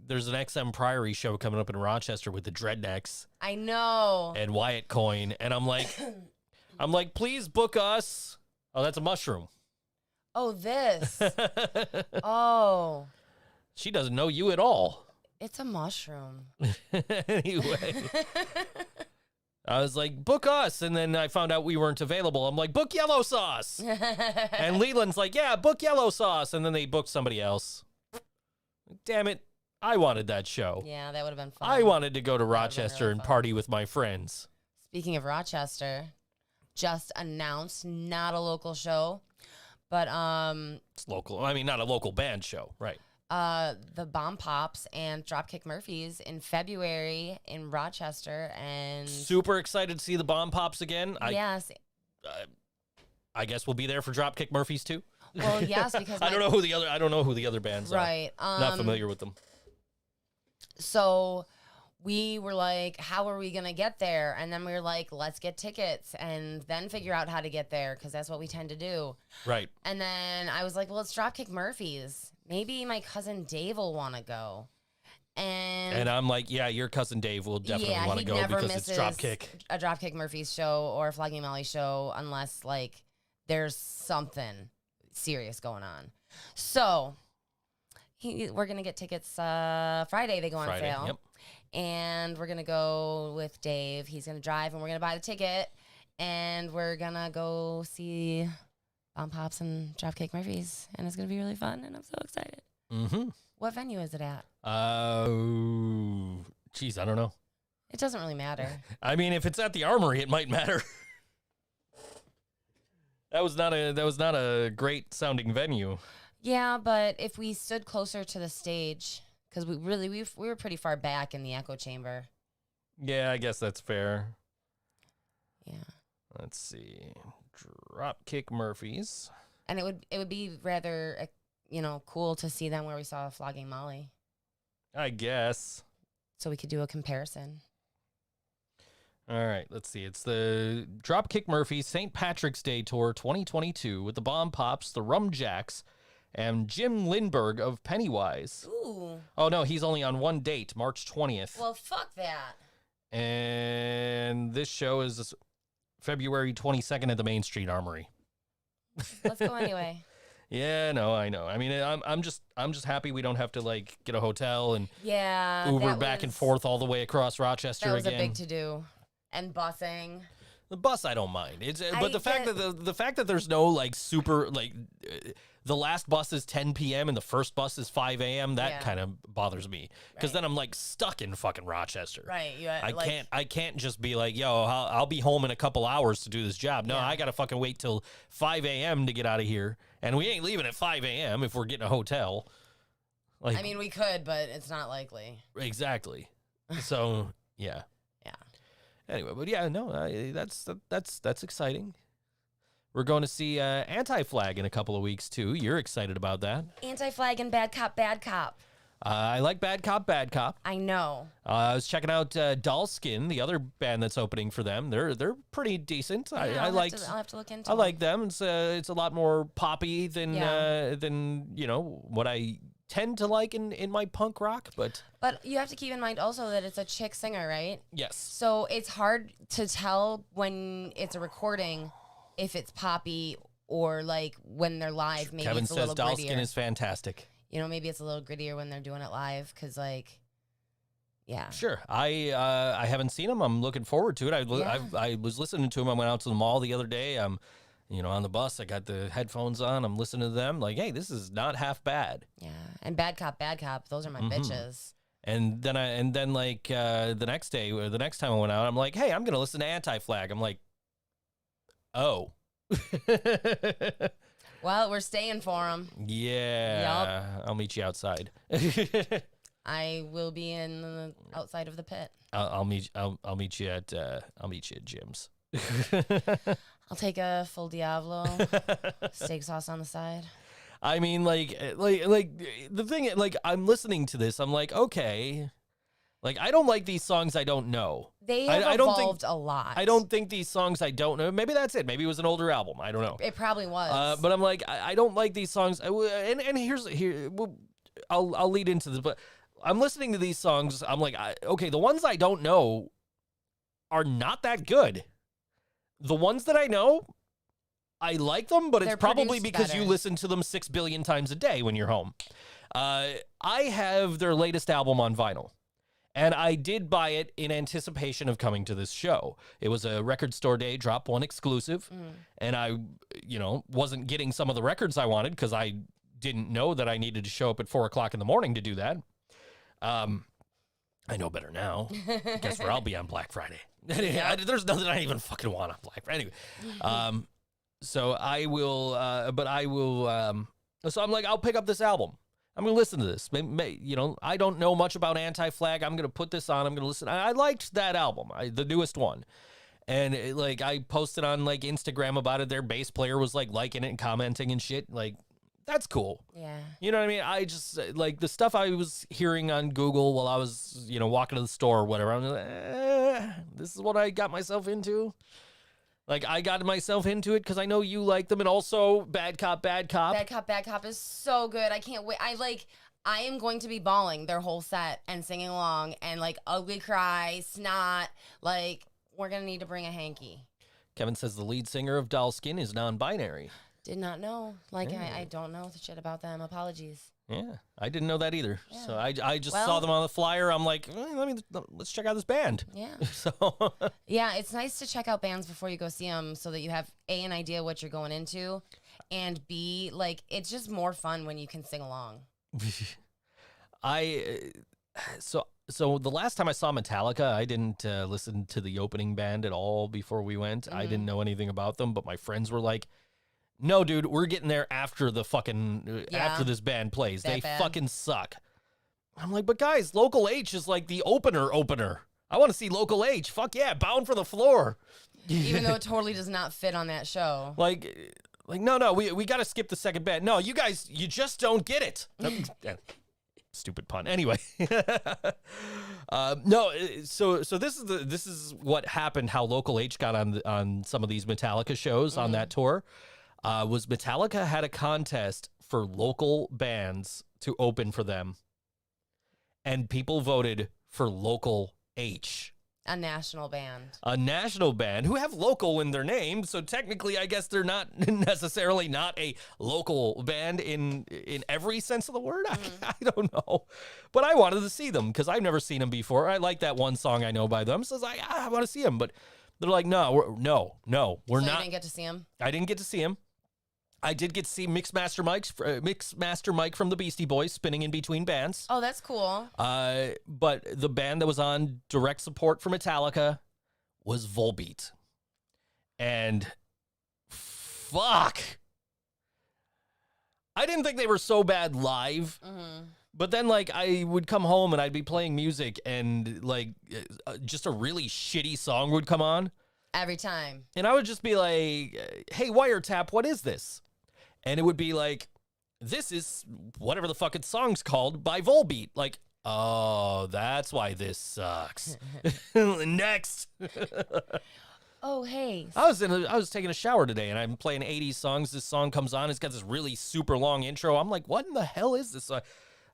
there's an XM Priory show coming up in Rochester with the Dreadnecks I know. and Wyatt Coyne, and I'm like, please book us. Oh, that's a mushroom. Oh, this. Oh. She doesn't know you at all. It's a mushroom. Anyway. I was like, book us. And then I found out we weren't available. I'm like, book Yellow Sauce. And Leland's like, yeah, book Yellow Sauce. And then they booked somebody else. Damn it. I wanted that show. Yeah, that would have been fun. I wanted to go to would've been Rochester really and fun. party with my friends. Speaking of Rochester, just announced, not a local show, but It's local. I mean, not a local band show. Right. the Bomb Pops and Dropkick Murphys in February in Rochester, and Super excited to see the Bomb Pops again. yes, I guess we'll be there for Dropkick Murphys too. well, yes, because I don't know who the other bands right, are. Not familiar with them. So we were like, how are we going to get there? And then we were like, let's get tickets and then figure out how to get there, because that's what we tend to do. Right. And then I was like, well, it's Dropkick Murphys. Maybe my cousin Dave will want to go. And I'm like, yeah, your cousin Dave will definitely want to he go never because it's misses Dropkick. a Dropkick Murphys show or a Flogging Molly show unless like there's something serious going on. So we're gonna get tickets Friday. They go on Friday, sale, yep. and we're gonna go with Dave. He's gonna drive, and we're gonna buy the ticket, and we're gonna go see Bomb Pops and Dropkick Murphys, and it's gonna be really fun, and I'm so excited. Mm-hmm. What venue is it at? Geez, I don't know. It doesn't really matter. I mean, if it's at the Armory, it might matter. That was not a great sounding venue. Yeah, but if we stood closer to the stage, because we were pretty far back in the echo chamber. Yeah, I guess that's fair. Yeah, Let's see. Dropkick Murphys. and it would be rather cool to see them where we saw Flogging Molly, I guess. so we could do a comparison. All right, let's see. It's the Dropkick Murphys St. Patrick's Day Tour 2022 with the Bomb Pops, the Rum Jacks, and Jim Lindbergh of Pennywise. Ooh. Oh, no, he's only on one date, March 20th. Well, fuck that. And this show is February 22nd at the Main Street Armory. Let's go anyway. Yeah, no, I know. I mean, I'm just happy we don't have to like get a hotel and Uber back and forth all the way across Rochester again. That was a big to-do. And busing. The bus, I don't mind. But the fact that the fact that there's no like super like the last bus is 10 p.m. and the first bus is 5 a.m. That kind of bothers me because then I'm like stuck in fucking Rochester. Right. I can't just be like, yo, I'll be home in a couple hours to do this job. No, I gotta fucking wait till 5 a.m. to get out of here, and we ain't leaving at 5 a.m. if we're getting a hotel. Like, I mean, we could, but it's not likely. Exactly. So yeah. Anyway, but yeah, no, that's exciting. We're going to see Anti-Flag in a couple of weeks too. You're excited about that? Anti-Flag and Bad Cop, Bad Cop. I like Bad Cop, Bad Cop. I know. I was checking out Dollskin, the other band that's opening for them. They're pretty decent. Yeah, I'll have to look into. I like them. It's a lot more poppy than what I tend to like in my punk rock, but you have to keep in mind also that it's a chick singer, right? Yes. So it's hard to tell when it's a recording if it's poppy or like when they're live. Maybe Kevin it's a says little Dollskin grittier. is fantastic. You know, maybe it's a little grittier when they're doing it live because like, yeah. Sure. I haven't seen them. I'm looking forward to it. I was listening to them. I went out to the mall the other day. On the bus, I got the headphones on. I'm listening to them. Like, hey, this is not half bad. Yeah, and Bad Cop, those are my bitches. And then the next day or the next time I went out, I'm like, hey, I'm gonna listen to Anti-Flag. I'm like, oh. Well, we're staying for them. Yeah. Yep. I'll meet you outside. I will be outside of the pit. I'll meet you at Jim's. I'll take a full Diablo, steak sauce on the side. I mean, like the thing, like I'm listening to this, I'm like, okay, like I don't like these songs I don't know. They have evolved a lot. I don't think these songs I don't know. Maybe that's it. Maybe it was an older album. I don't know. It probably was. But I'm like, I don't like these songs. And I'll lead into this, but I'm listening to these songs. I'm like, okay, the ones I don't know are not that good. The ones that I know, I like them, but it's probably because you listen to them 6 billion times a day when you're home. I have their latest album on vinyl, and I did buy it in anticipation of coming to this show. It was a record store day, Drop One exclusive, and I, wasn't getting some of the records I wanted because I didn't know that I needed to show up at 4 o'clock in the morning to do that. I know better now. Guess where I'll be on Black Friday. There's nothing I even fucking want on Black Friday. Anyway, so I will, so I'm like, I'll pick up this album. I'm going to listen to this. I don't know much about Anti-Flag. I'm going to put this on. I'm going to listen. I liked that album, the newest one. And I posted on like Instagram about it. Their bass player was like liking it and commenting and shit. Like, that's cool. Yeah. You know what I mean? I just, like, the stuff I was hearing on Google while I was, walking to the store or whatever, I'm like, this is what I got myself into. Like, I got myself into it because I know you like them, and also Bad Cop, Bad Cop. Bad Cop, Bad Cop is so good. I can't wait. I am going to be bawling their whole set and singing along, and, like, ugly cry, snot. Like, we're going to need to bring a hanky. Kevin says the lead singer of Dollskin is non-binary. Did not know. Like, yeah. I don't know the shit about them. Apologies. Yeah, I didn't know that either. Yeah. So I just saw them on the flyer. I'm like, let's check out this band. Yeah. So yeah, it's nice to check out bands before you go see them so that you have an idea what you're going into, and B, like, it's just more fun when you can sing along. So the last time I saw Metallica, I didn't listen to the opening band at all before we went. Mm-hmm. I didn't know anything about them, but my friends were like, no, dude, we're getting there after the fucking, after this band plays. They fucking suck. I'm like, but guys, Local H is like the opener. I want to see Local H. Fuck yeah, Bound for the Floor. Even though it totally does not fit on that show. Like no, we got to skip the second band. No, you guys, you just don't get it. Stupid pun. Anyway, no. So this is what happened. How Local H got on some of these Metallica shows on that tour. Was Metallica had a contest for local bands to open for them, and people voted for Local H. A national band. A national band who have local in their name, so technically I guess they're not necessarily not a local band in every sense of the word. I don't know. But I wanted to see them because I've never seen them before. I like that one song I know by them, so I was like, I want to see them. But they're like, no, we're not. You didn't get to see them? I didn't get to see him. I did get to see Mixmaster Mike from the Beastie Boys spinning in between bands. Oh, that's cool. But the band that was on direct support for Metallica was Volbeat. And fuck. I didn't think they were so bad live. Mm-hmm. But then, like, I would come home and I'd be playing music and, like, just a really shitty song would come on. Every time. And I would just be like, hey, Wiretap, what is this? And it would be like, this is whatever the fucking song's called by Volbeat. Like, oh, that's why this sucks. Next. Oh, hey. I was taking a shower today and I'm playing 80s songs. This song comes on. It's got this really super long intro. I'm like, what in the hell is this? So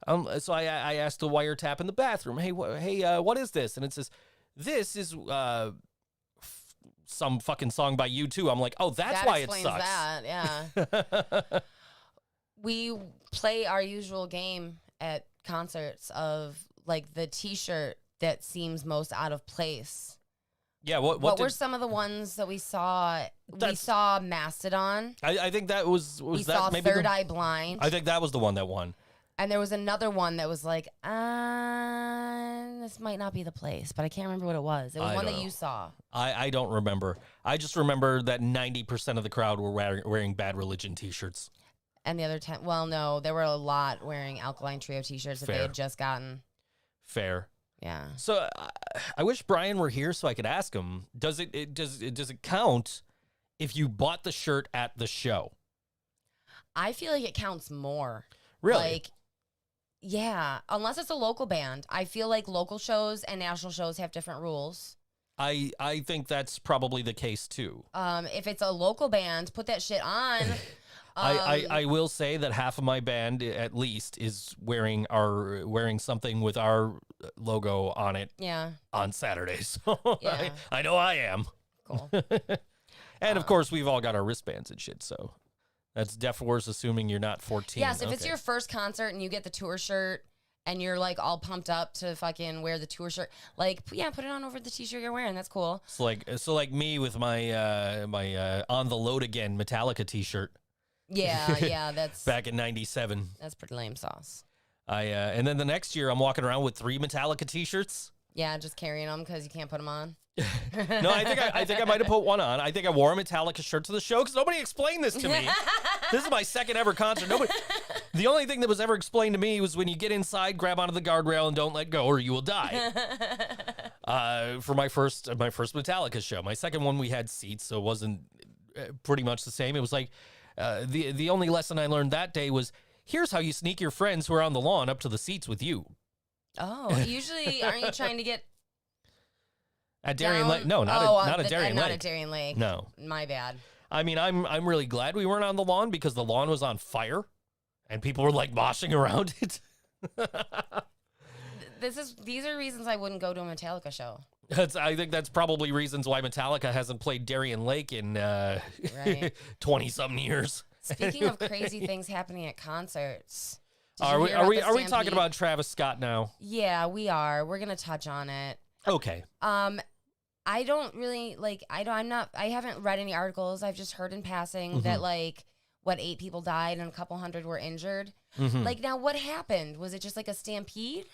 I asked the Wiretap in the bathroom, hey, what is this? And it says, this is some fucking song by U2. I'm like, oh, that's that why it sucks. That, yeah. We play our usual game at concerts of like the T-shirt that seems most out of place. Yeah, what were some of the ones that we saw? We saw Mastodon. I think that was we that saw maybe Third Eye Blind. I think that was the one that won. And there was another one that was like, this might not be the place, but I can't remember what it was. It was one that you saw. I don't remember. I just remember that 90% of the crowd were wearing Bad Religion T-shirts. And the other 10, well, no, there were a lot wearing Alkaline Trio T-shirts that they had just gotten. Fair. Yeah. So I wish Brian were here so I could ask him. Does it count if you bought the shirt at the show? I feel like it counts more. Really? Like, yeah, unless it's a local band. I feel like local shows and national shows have different rules. I think that's probably the case too. If it's a local band, put that shit on. I will say that half of my band at least is wearing something with our logo on it. Yeah. On Saturdays. So yeah. I know I am. Cool. And of course we've all got our wristbands and shit, so that's definitely worth assuming you're not 14. Yes, if it's your first concert and you get the tour shirt and you're like all pumped up to fucking wear the tour shirt, like, yeah, put it on over the t-shirt you're wearing. That's cool. So like me with my my On the Load Again Metallica t-shirt. Yeah, that's back in '97. That's pretty lame sauce. And then the next year I'm walking around with 3 Metallica t-shirts. Yeah, just carrying them because you can't put them on. No, I think I might have put one on. I think I wore a Metallica shirt to the show because nobody explained this to me. This is my second ever concert. The only thing that was ever explained to me was when you get inside, grab onto the guardrail and don't let go or you will die. For my first Metallica show. My second one we had seats, so it wasn't pretty much the same. It was like the only lesson I learned that day was here's how you sneak your friends who are on the lawn up to the seats with you. Oh, usually aren't you trying to get at Darien Lake? No, not at Darien Lake. Not at Darien Lake. No. My bad. I mean, I'm really glad we weren't on the lawn because the lawn was on fire and people were like moshing around it. These are reasons I wouldn't go to a Metallica show. I think that's probably reasons why Metallica hasn't played Darien Lake in 20-something years. Speaking of crazy things happening at concerts. Are we talking about Travis Scott now? Yeah, we are. We're gonna touch on it. Okay. I don't really I haven't read any articles. I've just heard in passing that 8 people died and a couple hundred were injured. Mm-hmm. Like, now what happened? Was it just like a stampede?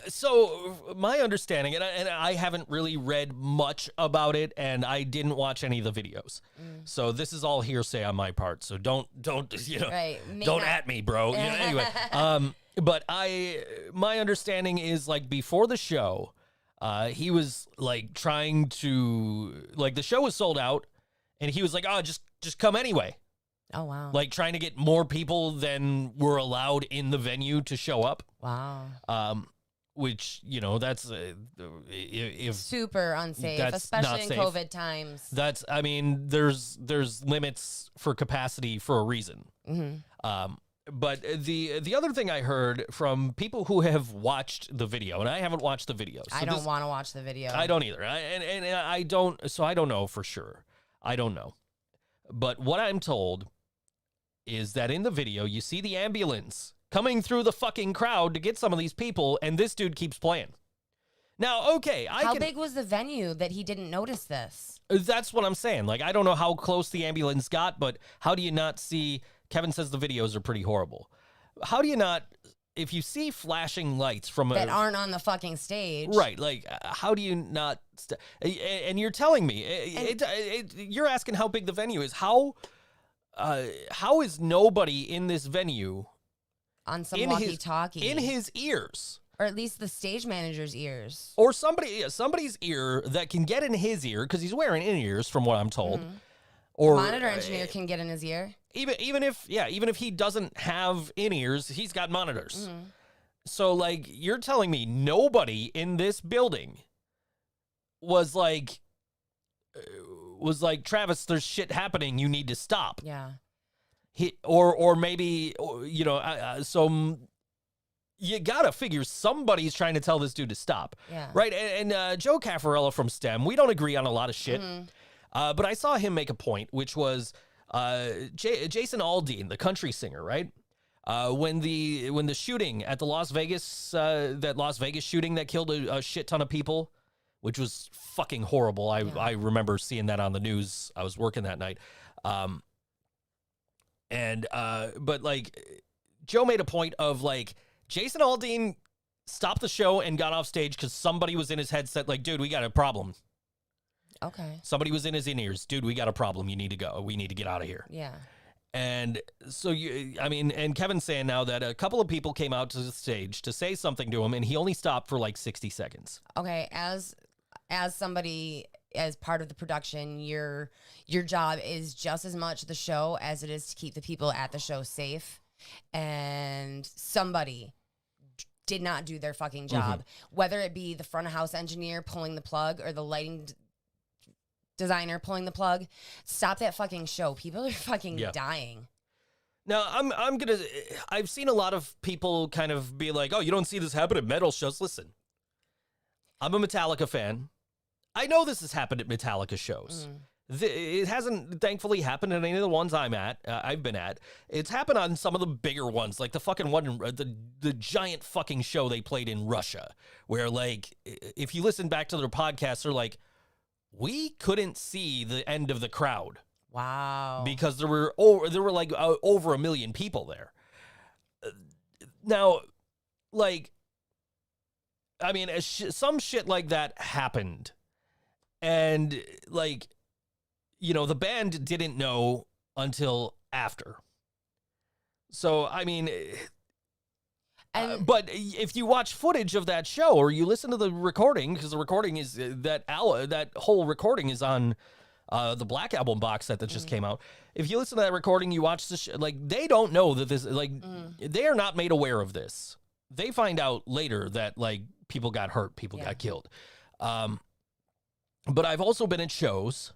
So my understanding, and I haven't really read much about it, and I didn't watch any of the videos. So this is all hearsay on my part. So don't right. Don't at me, bro. Anyway, but my understanding is like before the show, he was like trying to the show was sold out, and he was like, oh, just come anyway. Oh, wow. Like trying to get more people than were allowed in the venue to show up. Wow. which, you know, that's if Super unsafe, that's especially not in safe. COVID times. That's, I mean, there's limits for capacity for a reason. But the other thing I heard from people who have watched the video, and I haven't watched the video. So I don't want to watch the video. I don't either. I don't, so I don't know for sure. I don't know. But what I'm told is that in the video, you see the ambulance coming through the fucking crowd to get some of these people, and this dude keeps playing. Now, okay, How big was the venue that he didn't notice this? That's what I'm saying. Like, I don't know how close the ambulance got, but how do you not see... Kevin says the videos are pretty horrible. How do you not... If you see flashing lights from that aren't on the fucking stage. Right, like, how do you not... and you're telling me... you're asking how big the venue is. How is nobody in this venue... On some walkie-talkie. In his ears... Or at least the stage manager's ears. Or somebody's ear that can get in his ear, because he's wearing in-ears, from what I'm told. Or monitor engineer can get in his ear. Even if he doesn't have in-ears, he's got monitors. So, like, you're telling me nobody in this building was like, Travis, there's shit happening, you need to stop. Yeah. Or maybe, you know, so... You gotta figure somebody's trying to tell this dude to stop. Yeah. Right? And Joe Caffarella from STEM, we don't agree on a lot of shit. But I saw him make a point, which was Jason Aldean, the country singer, right? When the shooting at the Las Vegas, that Las Vegas shooting that killed a shit ton of people, which was fucking horrible. I remember seeing that on the news. I was working that night. But like, Joe made a point of like, Jason Aldean stopped the show and got off stage because somebody was in his headset like, dude, we got a problem. Okay. Somebody was in his in-ears. Dude, we got a problem. You need to go. We need to get out of here. Yeah. And so, and Kevin's saying now that a couple of people came out to the stage to say something to him, and he only stopped for like 60 seconds. Okay, as somebody, as part of the production, your job is just as much the show as it is to keep the people at the show safe. And somebody did not do their fucking job, whether it be the front of house engineer pulling the plug or the lighting designer pulling the plug. Stop that fucking show. People are fucking dying. Now, I've seen a lot of people kind of be like, oh, you don't see this happen at metal shows. Listen, I'm a Metallica fan. I know this has happened at Metallica shows. It hasn't, thankfully, happened at any of the ones I've been at. It's happened on some of the bigger ones, like the fucking one, the giant fucking show they played in Russia, where, like, if you listen back to their podcasts, they're like, we couldn't see the end of the crowd. Wow. Because there were like over 1 million people there. Now, like, I mean, some shit like that happened. And, like, you know, the band didn't know until after. So, I mean, but if you watch footage of that show or you listen to the recording, because the recording is that whole recording is on the Black Album box set that just came out. If you listen to that recording, you watch the like, they don't know that this, like, they are not made aware of this. They find out later that, like, people got hurt, people got killed. But I've also been at shows.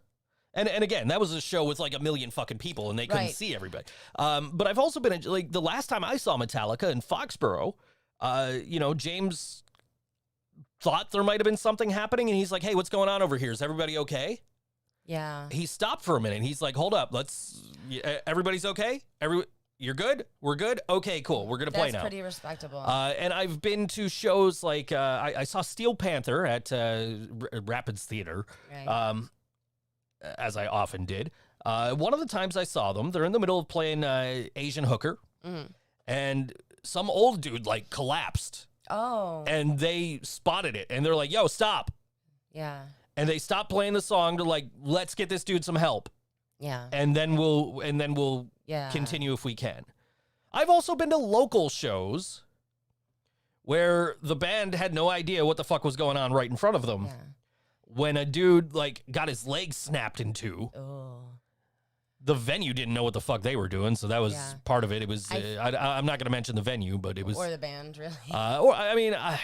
And again, that was a show with like 1 million fucking people and they couldn't see everybody. But I've also been at, like, the last time I saw Metallica in Foxborough, you know, James thought there might have been something happening and he's like, hey, what's going on over here? Is everybody okay? Yeah. He stopped for a minute. He's like, hold up, everybody's okay? You're good? We're good? Okay, cool. We're going to play now. That's pretty respectable. And I've been to shows like, I saw Steel Panther at Rapids Theater. Right. As I often did. One of the times I saw them, they're in the middle of playing Asian Hooker, and some old dude, like, collapsed. Oh. And they spotted it, and they're like, yo, stop. Yeah. And they stopped playing the song. They're like, let's get this dude some help. Yeah. And then we'll continue if we can. I've also been to local shows where the band had no idea what the fuck was going on right in front of them. Yeah. When a dude, like, got his leg snapped in two. Oh. The venue didn't know what the fuck they were doing, so that was part of it. It was I'm not going to mention the venue, but it was or the band, really. Or I mean, I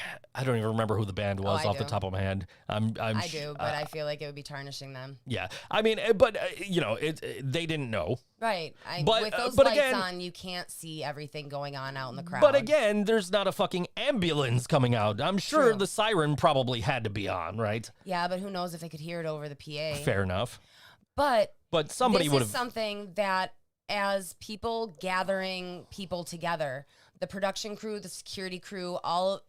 don't even remember who the band was off the top of my head. I do, but I feel like it would be tarnishing them. Yeah, I mean, but you know, they didn't know. Right. But with those but lights again, on, you can't see everything going on out in the crowd. But again, there's not a fucking ambulance coming out. I'm sure True. the siren probably had to be on, right? Yeah, but who knows if they could hear it over the PA? Fair enough. But somebody would have. This is something that, as people gathering people together, the production crew, the security crew,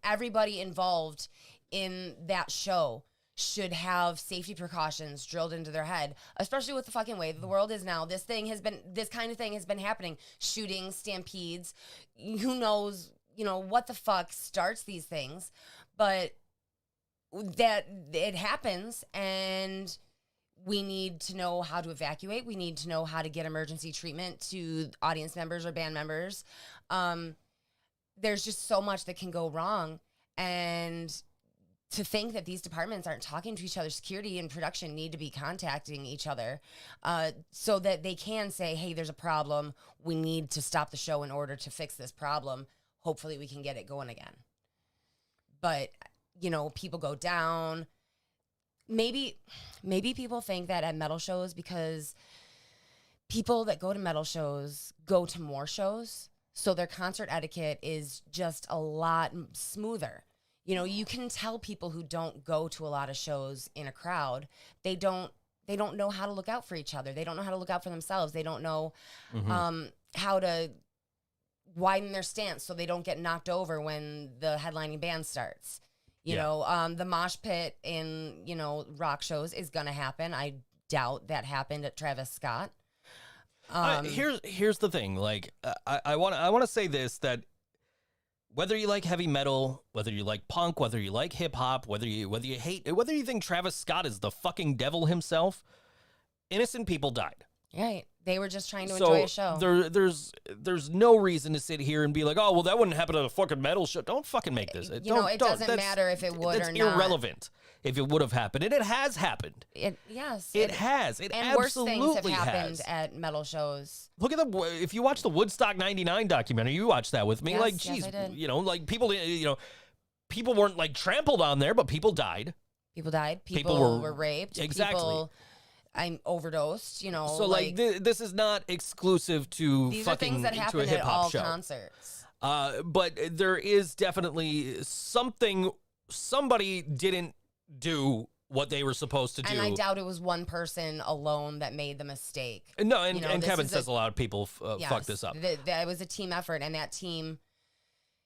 everybody involved in that show should have safety precautions drilled into their head, especially with the fucking way the world is now. This kind of thing has been happening. Shootings, stampedes, who knows, what the fuck starts these things, but that it happens, and we need to know how to evacuate. We need to know how to get emergency treatment to audience members or band members. There's just so much that can go wrong, and to think that these departments aren't talking to each other, security and production need to be contacting each other so that they can say, hey, there's a problem. We need to stop the show in order to fix this problem. Hopefully we can get it going again. But, people go down. Maybe people think that at metal shows, because people that go to metal shows go to more shows, so their concert etiquette is just a lot smoother. You can tell people who don't go to a lot of shows in a crowd, they don't know how to look out for each other. They don't know how to look out for themselves. They don't know how to widen their stance so they don't get knocked over when the headlining band starts. The mosh pit in, rock shows is going to happen. I doubt that happened at Travis Scott. Here's the thing. Like, I want to say this, that whether you like heavy metal, whether you like punk, whether you like hip hop, whether you think Travis Scott is the fucking devil himself, innocent people died. Right. They were just trying to enjoy a show. There's no reason to sit here and be like, oh, well, that wouldn't happen at a fucking metal show. Don't fucking make this. It doesn't matter if it would or not. It's irrelevant if it would have happened. And it has happened. Yes. It has. It and absolutely worse things have has. happened at metal shows. Look at if you watch the Woodstock 99 documentary, you watched that with me. Yes, like, geez, yes, I did. Like people, people weren't like trampled on there, but people died. People died. People were raped. Exactly. People, I'm overdosed, So like this is not exclusive to these fucking are things that to a happen hip at hop all show. concerts. But there is definitely something. Somebody didn't do what they were supposed to do, and I doubt it was one person alone that made the mistake. No, and Kevin says a lot of people fuck this up. That was a team effort, and that team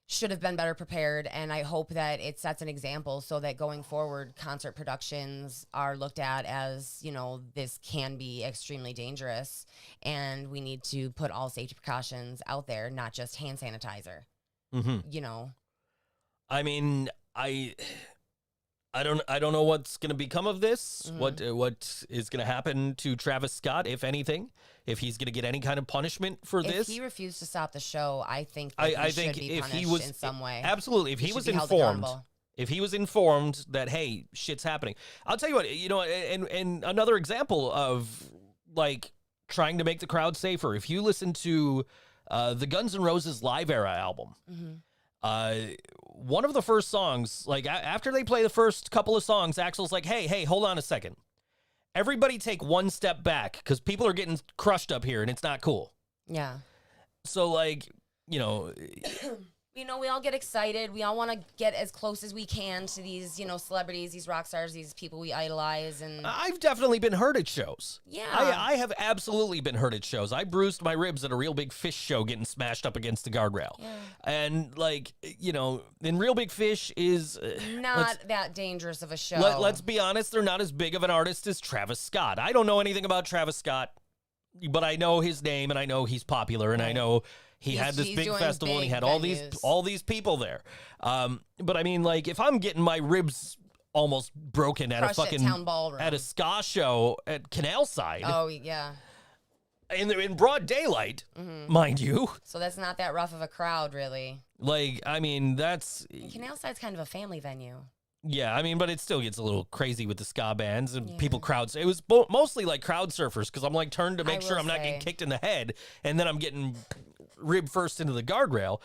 should have been better prepared, and I hope that it sets an example so that going forward, concert productions are looked at as, this can be extremely dangerous, and we need to put all safety precautions out there, not just hand sanitizer. Mm-hmm. I mean, I don't know what's going to become of this. Mm-hmm. What is going to happen to Travis Scott, if anything? If he's going to get any kind of punishment for this? If he refused to stop the show, I think I should think be if punished he was in some way. Absolutely, if he was informed that, hey, shit's happening. I'll tell you what, and another example of like trying to make the crowd safer. If you listen to the Guns N' Roses Live Era album. Mm-hmm. One of the first songs, like after they play the first couple of songs, Axl's like, hey, hold on a second. Everybody take one step back because people are getting crushed up here and it's not cool. Yeah. So like, we all get excited. We all want to get as close as we can to these, celebrities, these rock stars, these people we idolize. And I've definitely been hurt at shows. Yeah. I have absolutely been hurt at shows. I bruised my ribs at a Real Big Fish show getting smashed up against the guardrail. Yeah. And like, and Real Big Fish is not that dangerous of a show. Let's be honest. They're not as big of an artist as Travis Scott. I don't know anything about Travis Scott, but I know his name and I know he's popular and I know he had this big festival and he had all these people there. But I mean, like, if I'm getting my ribs almost broken at a fucking town ballroom, at a ska show at Canal Side. Oh yeah. In broad daylight, mind you. So that's not that rough of a crowd, really. Like, I mean, that's Canal Side's kind of a family venue. Yeah, I mean, but it still gets a little crazy with the ska bands and Yeah. people crowds. It was mostly like crowd surfers because I'm like turned to make sure I'm not getting kicked in the head, and then I'm getting rib first into the guardrail.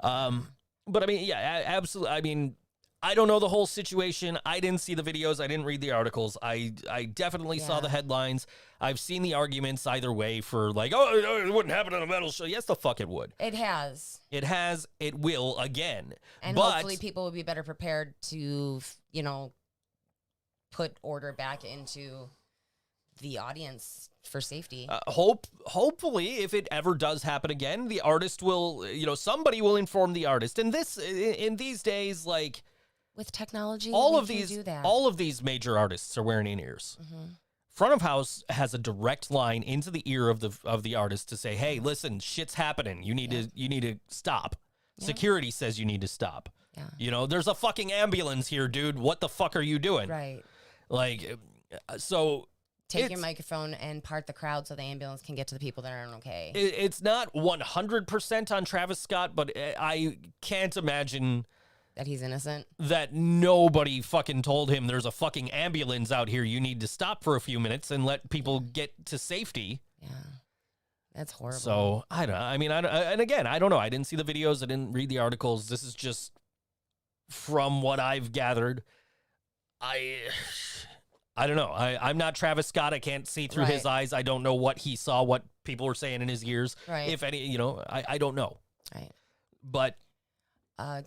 But I mean, yeah, absolutely. I mean, I don't know the whole situation. I didn't see the videos. I didn't read the articles. I definitely saw the headlines. I've seen the arguments either way for like, oh, it wouldn't happen on a metal show. Yes, the fuck it would. It has. It has. It will again. And but, hopefully people will be better prepared to, you know, put order back into the audience for safety. Hopefully, if it ever does happen again, the artist will, somebody will inform the artist. And this, in these days, like, with technology, all we of can do that. all of these major artists are wearing in-ears. Front of house has a direct line into the ear of the artist to say, "Hey, listen, shit's happening. You need to stop." Yeah. Security says you need to stop. Yeah. There's a fucking ambulance here, dude. What the fuck are you doing? Right. Like, so Take your microphone and part the crowd so the ambulance can get to the people that aren't okay. It's not 100% on Travis Scott, but I can't imagine that he's innocent. That nobody fucking told him there's a fucking ambulance out here. You need to stop for a few minutes and let people get to safety. Yeah. That's horrible. So, I don't know. I mean, and again, I don't know. I didn't see the videos. I didn't read the articles. This is just from what I've gathered. I don't know. I'm not Travis Scott. I can't see through his eyes. I don't know what he saw, what people were saying in his ears. Right. If any, I don't know. Right. But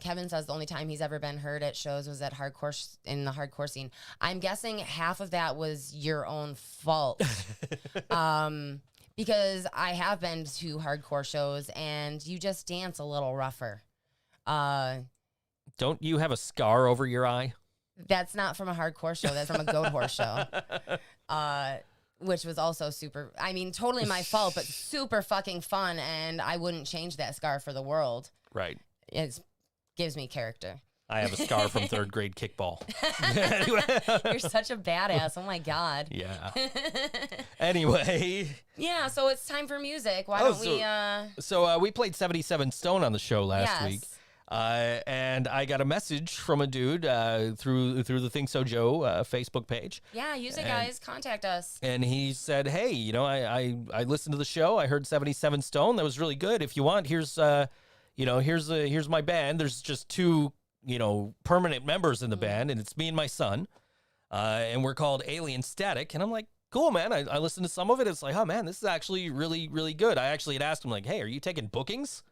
Kevin says the only time he's ever been heard at shows was at in the hardcore scene. I'm guessing half of that was your own fault. Because I have been to hardcore shows and you just dance a little rougher. Don't you have a scar over your eye? That's not from a hardcore show. That's from a goat horse show. Which was also totally my fault, but super fucking fun. And I wouldn't change that scar for the world. Right. It gives me character. I have a scar from third grade kickball. You're such a badass. Oh my God. Yeah. Anyway. Yeah, so it's time for music. Why don't we So we played 77 Stone on the show last week. Yes. And I got a message from a dude through the ThinkSoJoE Facebook page. Yeah, use it, guys. Contact us. And he said, "Hey, I listened to the show. I heard 77 Stone. That was really good. If you want, here's my band. There's just two permanent members in the band, and it's me and my son. And we're called Alien Static." And I'm like, cool, man. I listened to some of it. It's like, oh man, this is actually really, really good. I actually had asked him like, hey, are you taking bookings?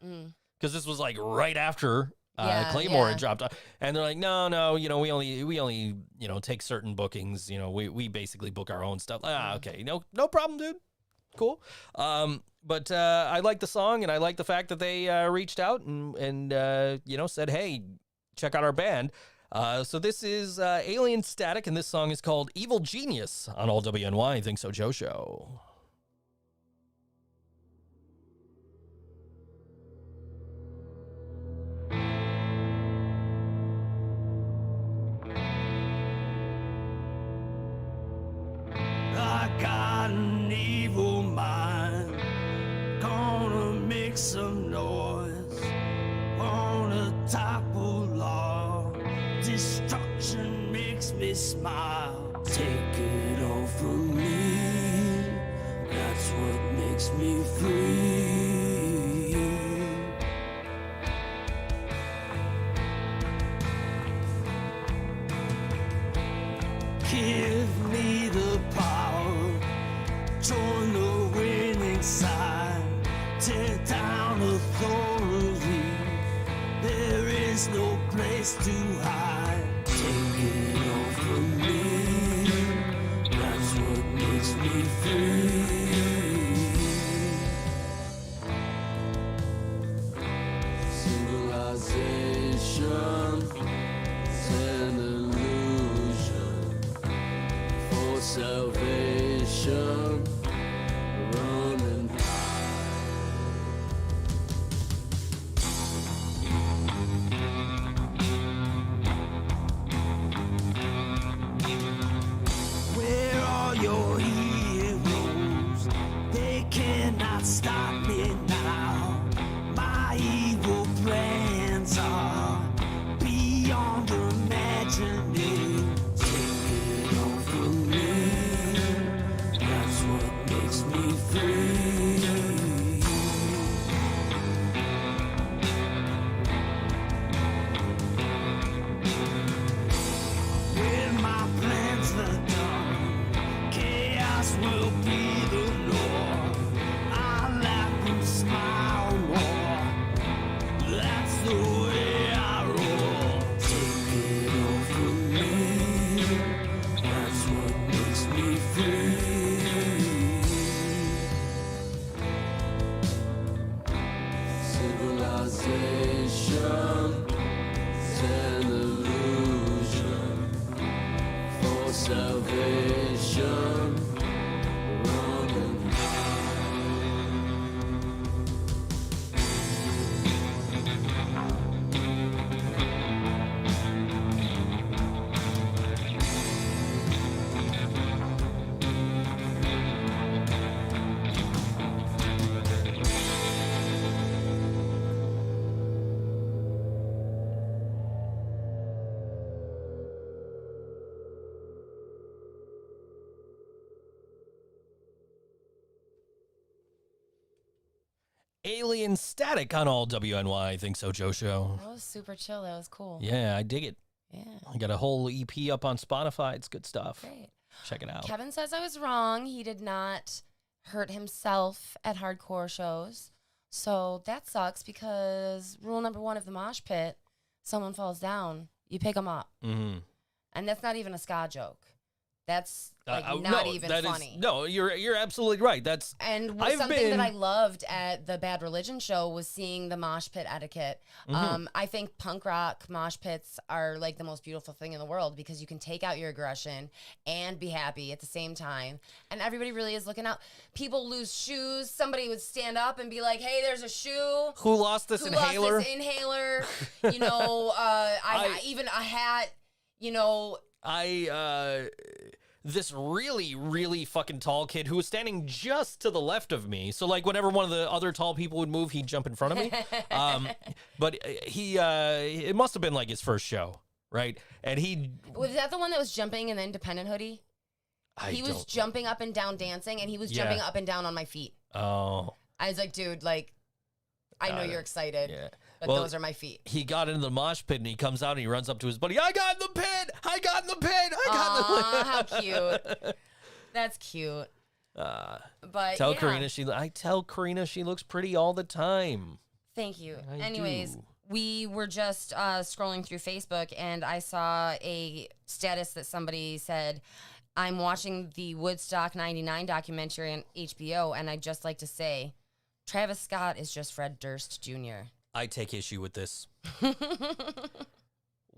Because this was like right after Claymore had dropped. And they're like, no, we only take certain bookings. We basically book our own stuff. Okay. No problem, dude. Cool. But I like the song, and I like the fact that they reached out and said, hey, check out our band. So this is Alien Static, and this song is called Evil Genius on all WNY ThinkSoJoE Show. I got an evil mind, gonna make some noise, wanna topple law, destruction makes me smile. Take it all from me, that's what makes me free. Give me the power, join the winning side, tear down authority, there is no place to hide. Take it all from me, that's what makes me free. Civilization is an illusion, for salvation running Where are your heroes? They cannot stop me now. My evil plans are beyond imagination. salvation. Running Alien Static on all WNY Think So Joe show. That was super chill. That was cool. Yeah, I dig it. Yeah. I got a whole EP up on Spotify. It's good stuff. Great. Check it out. Kevin says I was wrong. He did not hurt himself at hardcore shows. So that sucks because rule number 1 of the mosh pit, someone falls down, you pick them up. Mm-hmm. And that's not even a ska joke. That's like not no, even that funny. Is, no, you're absolutely right. That's And I've something been- that I loved at the Bad Religion show was seeing the mosh pit etiquette. I think punk rock mosh pits are like the most beautiful thing in the world because you can take out your aggression and be happy at the same time. And everybody really is looking out. People lose shoes. Somebody would stand up and be like, hey, there's a shoe. who lost this Who inhaler. lost this inhaler? You know, I even a hat, you know. This really, really fucking tall kid who was standing just to the left of me. So, like, whenever one of the other tall people would move, he'd jump in front of me. But it must have been like his first show, right? And Was that the one that was jumping in the independent hoodie? He was jumping up and down dancing, and he was jumping up and down on my feet. Oh. I was like, dude, like, I know you're excited, Yeah. but Well, those are my feet. he got into the mosh pit and he comes out and he runs up to his buddy. I got in the pit. I got in the pit. I got in the Aw, how cute. That's cute. But Tell yeah. Karina I tell Karina she looks pretty all the time. Thank you. I Anyways, do. we were just scrolling through Facebook, and I saw a status that somebody said, I'm watching the Woodstock 99 documentary on HBO, and I'd just like to say, Travis Scott is just Fred Durst Jr. I take issue with this.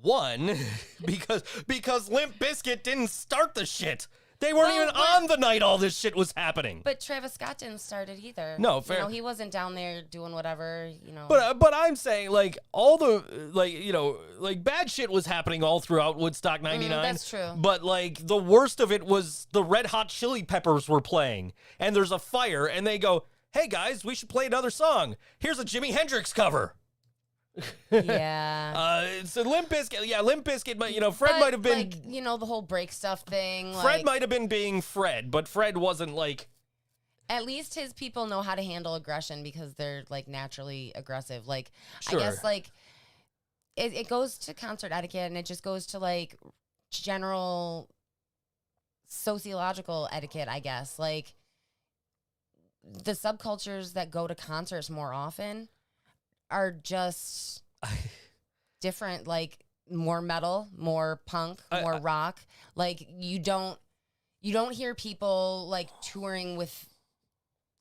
One, because Limp Bizkit didn't start the shit. They weren't even on the night all this shit was happening. But Travis Scott didn't start it either. No, fair. You know, he wasn't down there doing whatever, you know. But I'm saying, like, all the, like, you know, like, bad shit was happening all throughout Woodstock 99. That's true. But, like, the worst of it was the Red Hot Chili Peppers were playing, and there's a fire, and they go, hey, guys, we should play another song. Here's a Jimi Hendrix cover. Yeah. So Limp Bizkit, but, you know, Fred might have been... like, you know, the whole break stuff thing. Fred like, might have been being Fred, but Fred wasn't, like... At least his people know how to handle aggression because they're, like, naturally aggressive. Like, Sure. I guess, like, it goes to concert etiquette, and it just goes to, like, general sociological etiquette, I guess. Like, the subcultures that go to concerts more often are just different, like more metal, more punk, more rock. Like you don't hear people like touring with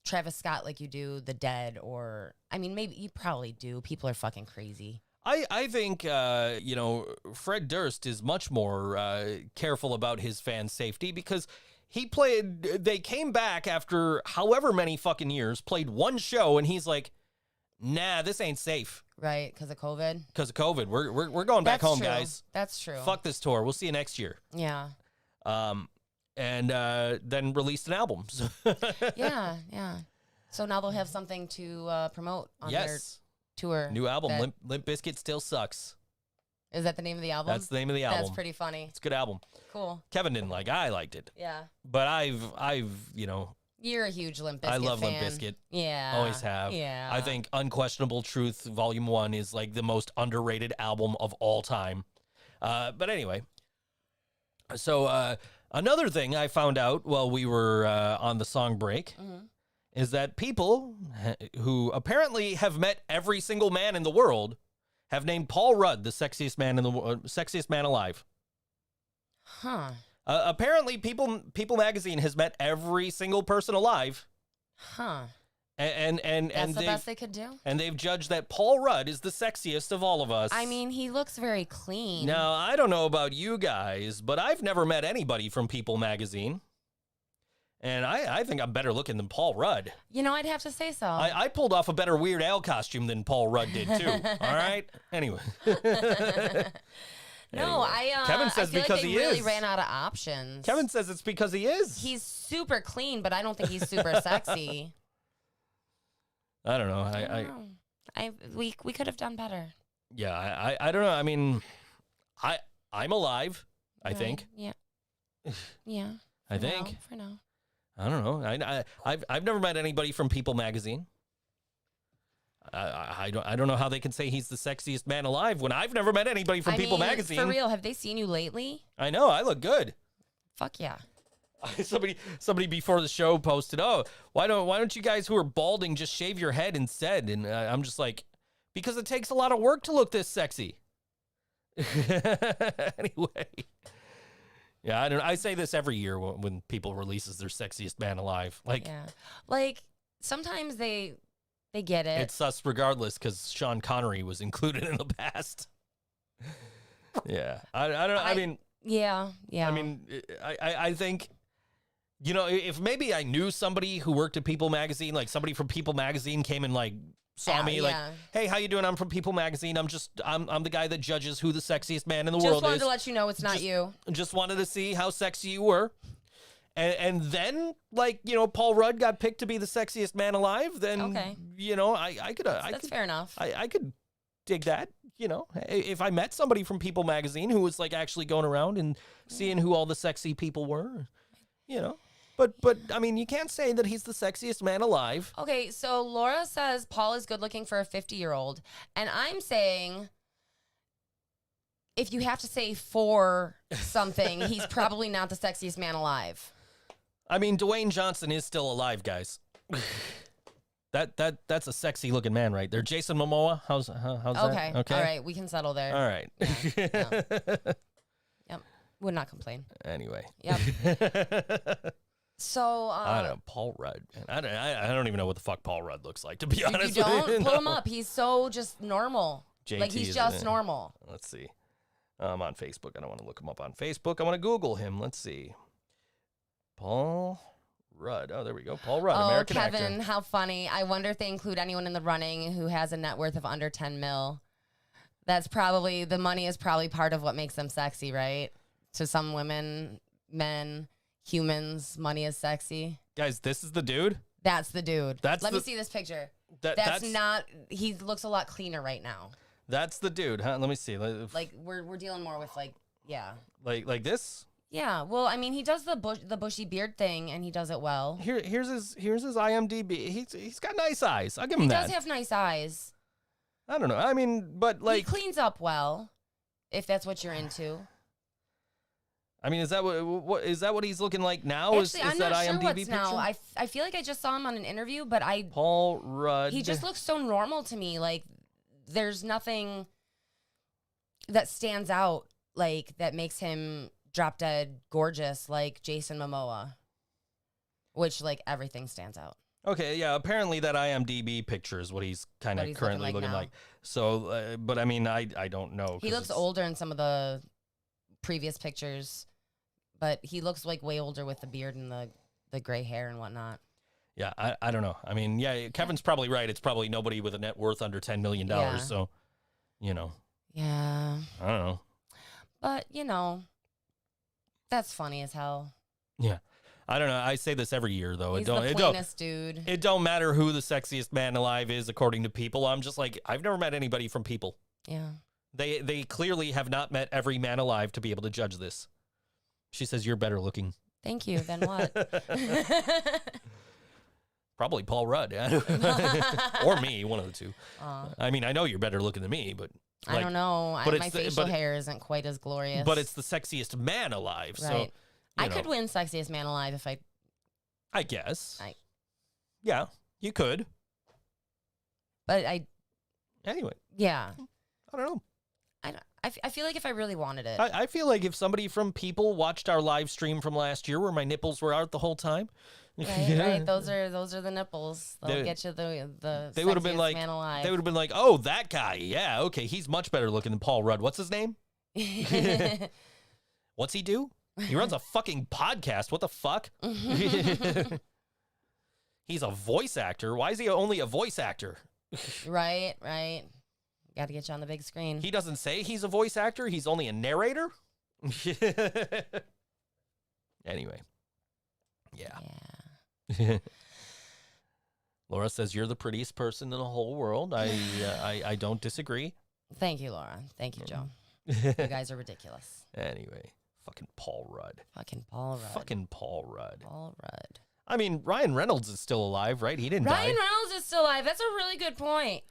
Travis Scott like you do The Dead, or I mean maybe you probably do. People are fucking crazy. I think, you know, Fred Durst is much more careful about his fans' safety because they came back after however many fucking years, played one show, and he's like, nah, this ain't safe. Right, because of COVID? Because of COVID. We're going back home, true. guys. That's true. Fuck this tour. We'll see you next year. Yeah. And then released an album. Yeah. So now they'll have something to promote on their tour. New album. Limp Bizkit Still Sucks. Is that the name of the album? That's the name of the album. That's pretty funny. It's a good album. Cool. Kevin didn't like it. I liked it. Yeah. But I've, you know, You're a huge Limp Bizkit I love fan. Limp Bizkit. Yeah. Always have. Yeah. I think Unquestionable Truth Volume 1 is like the most underrated album of all time. But anyway, so another thing I found out while we were on the song break is that people who apparently have met every single man in the world have named Paul Rudd the sexiest man in the sexiest man alive. Huh. Apparently, People Magazine has met every single person alive. Huh. That's the best they could do. And they've judged that Paul Rudd is the sexiest of all of us. I mean, he looks very clean. Now, I don't know about you guys, but I've never met anybody from People magazine. And I think I'm better looking than Paul Rudd. You know, I'd have to say so. I pulled off a better Weird Al costume than Paul Rudd did, too. All right? Anyway. No, Kevin says I feel because like they he really is. ran out of options. Kevin says it's because he is. He's super clean, but I don't think he's super sexy. I don't know. I don't know. We could have done better. Yeah, I don't know. I mean, I'm alive, I think. Yeah. Yeah. I think. For now. I don't know. I've never met anybody from People magazine. I don't know how they can say he's the sexiest man alive when I've never met anybody from People magazine. For real, have they seen you lately? I know, I look good. Fuck yeah. Somebody before the show posted, "Oh, why don't you guys who are balding just shave your head instead?" And I'm just like, because it takes a lot of work to look this sexy. Anyway. Yeah, I say this every year when People releases their sexiest man alive. Like sometimes they get it. It's sus regardless because Sean Connery was included in the past. Yeah, I don't know. I mean, yeah. I mean, I think, you know, if maybe I knew somebody who worked at People magazine, like somebody from People magazine came and like saw me, like, hey, how you doing? I'm from People magazine. I'm the guy that judges who the sexiest man in the world is. Just wanted to let you know it's not you. Just wanted to see how sexy you were. And then, like, you know, Paul Rudd got picked to be the sexiest man alive. Then, you know, I could. That's fair enough. I could dig that. You know, if I met somebody from People magazine who was like actually going around and seeing who all the sexy people were, you know. But I mean, you can't say that he's the sexiest man alive. Okay, so Laura says Paul is good looking for a 50-year-old, and I'm saying, if you have to say for something, he's probably not the sexiest man alive. I mean, Dwayne Johnson is still alive, guys. That's a sexy looking man right there. Jason Momoa, how's that? Okay, all right, we can settle there. All right. Yeah. Yep, would not complain. Anyway. Yep. So I don't know, Paul Rudd. I don't even know what the fuck Paul Rudd looks like, to be honest. You don't with you. pull him up. He's so just normal. JT like he's just normal. Let's see. I'm on Facebook. I don't want to look him up on Facebook. I want to Google him. Let's see. Paul Rudd. Oh, there we go. Paul Rudd, American Kevin, actor. how funny. I wonder if they include anyone in the running who has a net worth of under 10 mil. That's probably, the money is probably part of what makes them sexy, right? To some women, men, humans, money is sexy. Guys, this is the dude? That's the dude. Let me see this picture. That's not, he looks a lot cleaner right now. That's the dude, huh? Let me see. Like, we're dealing more with, like, yeah. Like this? Yeah, well, I mean, he does the bushy beard thing, and he does it well. Here's his IMDb. He's got nice eyes. I'll give him He that. does have nice eyes. I don't know. I mean, but like he cleans up well, if that's what you're into. I mean, is that what he's looking like now? Actually, I'm not sure what's now. I feel like I just saw him on an interview, but Paul Rudd. He just looks so normal to me. Like there's nothing that stands out like that makes him drop dead gorgeous like Jason Momoa, which like everything stands out. Okay, yeah. Apparently, that IMDb picture is what he's kind of currently looking like. So, but I mean, I don't know. He looks older in some of the previous pictures, but he looks like way older with the beard and the gray hair and whatnot. Yeah, I don't know. I mean, yeah, Kevin's probably right. It's probably nobody with a net worth under $10 million. Yeah. So, you know. Yeah. I don't know. But, you know, that's funny as hell. Yeah. I don't know. I say this every year, though. He's the plainest dude. It don't matter who the sexiest man alive is, according to People. I'm just like, I've never met anybody from People. Yeah. They clearly have not met every man alive to be able to judge this. She says, you're better looking. Thank you. Then what? Probably Paul Rudd. Or me, one of the two. I mean, I know you're better looking than me, but... Like, I don't know. My facial hair isn't quite as glorious. But it's the sexiest man alive. Right. So I could win sexiest man alive if I guess. Yeah, you could. But Anyway. Yeah. I don't know. I feel like if I really wanted it. I feel like if somebody from People watched our live stream from last year where my nipples were out the whole time. Right. Those are the nipples. They'll get you the they would have been like man alive. They would have been like, oh, that guy. Yeah, okay, he's much better looking than Paul Rudd. What's his name? What's he do? He runs a fucking podcast. What the fuck? He's a voice actor. Why is he only a voice actor? Right. Got to get you on the big screen. He doesn't say he's a voice actor. He's only a narrator. Anyway. Yeah. Laura says you're the prettiest person in the whole world. I don't disagree. Thank you, Laura. Thank you, Joe. You guys are ridiculous. Anyway, fucking Paul Rudd. Fucking Paul Rudd. Fucking Paul Rudd. Paul Rudd. I mean, Ryan Reynolds is still alive, right? He didn't die. Ryan Reynolds is still alive. That's a really good point.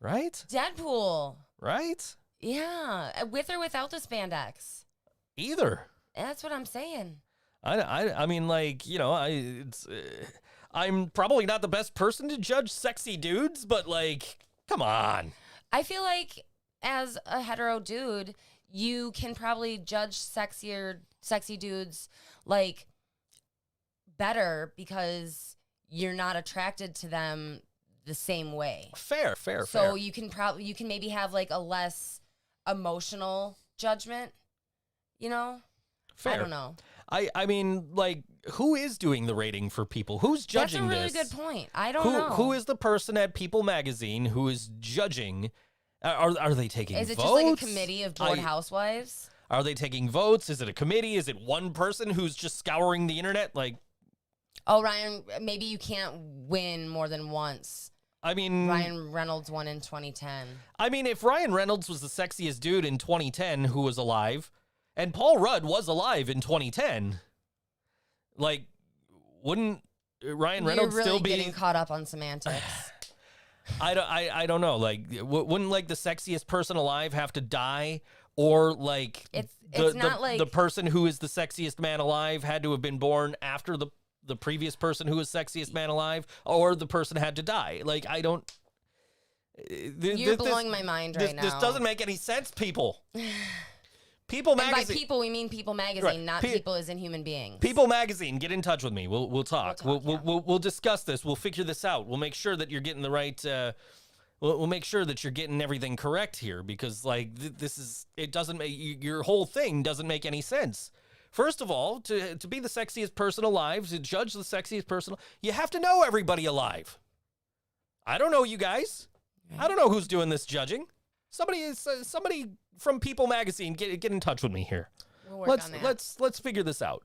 Right? Deadpool. Right? Yeah, with or without the spandex. Either. That's what I'm saying. I mean, like, you know, I'm probably not the best person to judge sexy dudes, but like, come on. I feel like as a hetero dude, you can probably judge sexy dudes like better because you're not attracted to them the same way. Fair. So you can maybe have like a less emotional judgment, you know? Fair. I don't know. I mean, like, who is doing the rating for People? Who's judging this? That's a really good point. I don't know. Who is the person at People magazine who is judging? Are they taking votes? Is it just like a committee of bored housewives? Are they taking votes? Is it a committee? Is it one person who's just scouring the internet? Like, oh, Ryan, maybe you can't win more than once. I mean, Ryan Reynolds won in 2010. I mean, if Ryan Reynolds was the sexiest dude in 2010 who was alive, and Paul Rudd was alive in 2010, like, wouldn't Ryan Reynolds You're really still be getting caught up on semantics? I don't know. Like, wouldn't like the sexiest person alive have to die, or like it's the, not like the person who is the sexiest man alive had to have been born after the previous person who was sexiest man alive, or the person had to die. Like, I don't. You're blowing my mind right now. This doesn't make any sense, people. People magazine. And by people, we mean People magazine, Right. not people as in human beings. People magazine, get in touch with me. We'll talk. We'll discuss this. We'll figure this out. We'll make sure that you're getting the right. We'll make sure that you're getting everything correct here, because like this is, it doesn't make your whole thing doesn't make any sense. First of all, to be the sexiest person alive, to judge the sexiest person, you have to know everybody alive. I don't know you guys. I don't know who's doing this judging. Somebody from People magazine, get in touch with me here. We'll work on that. Let's figure this out.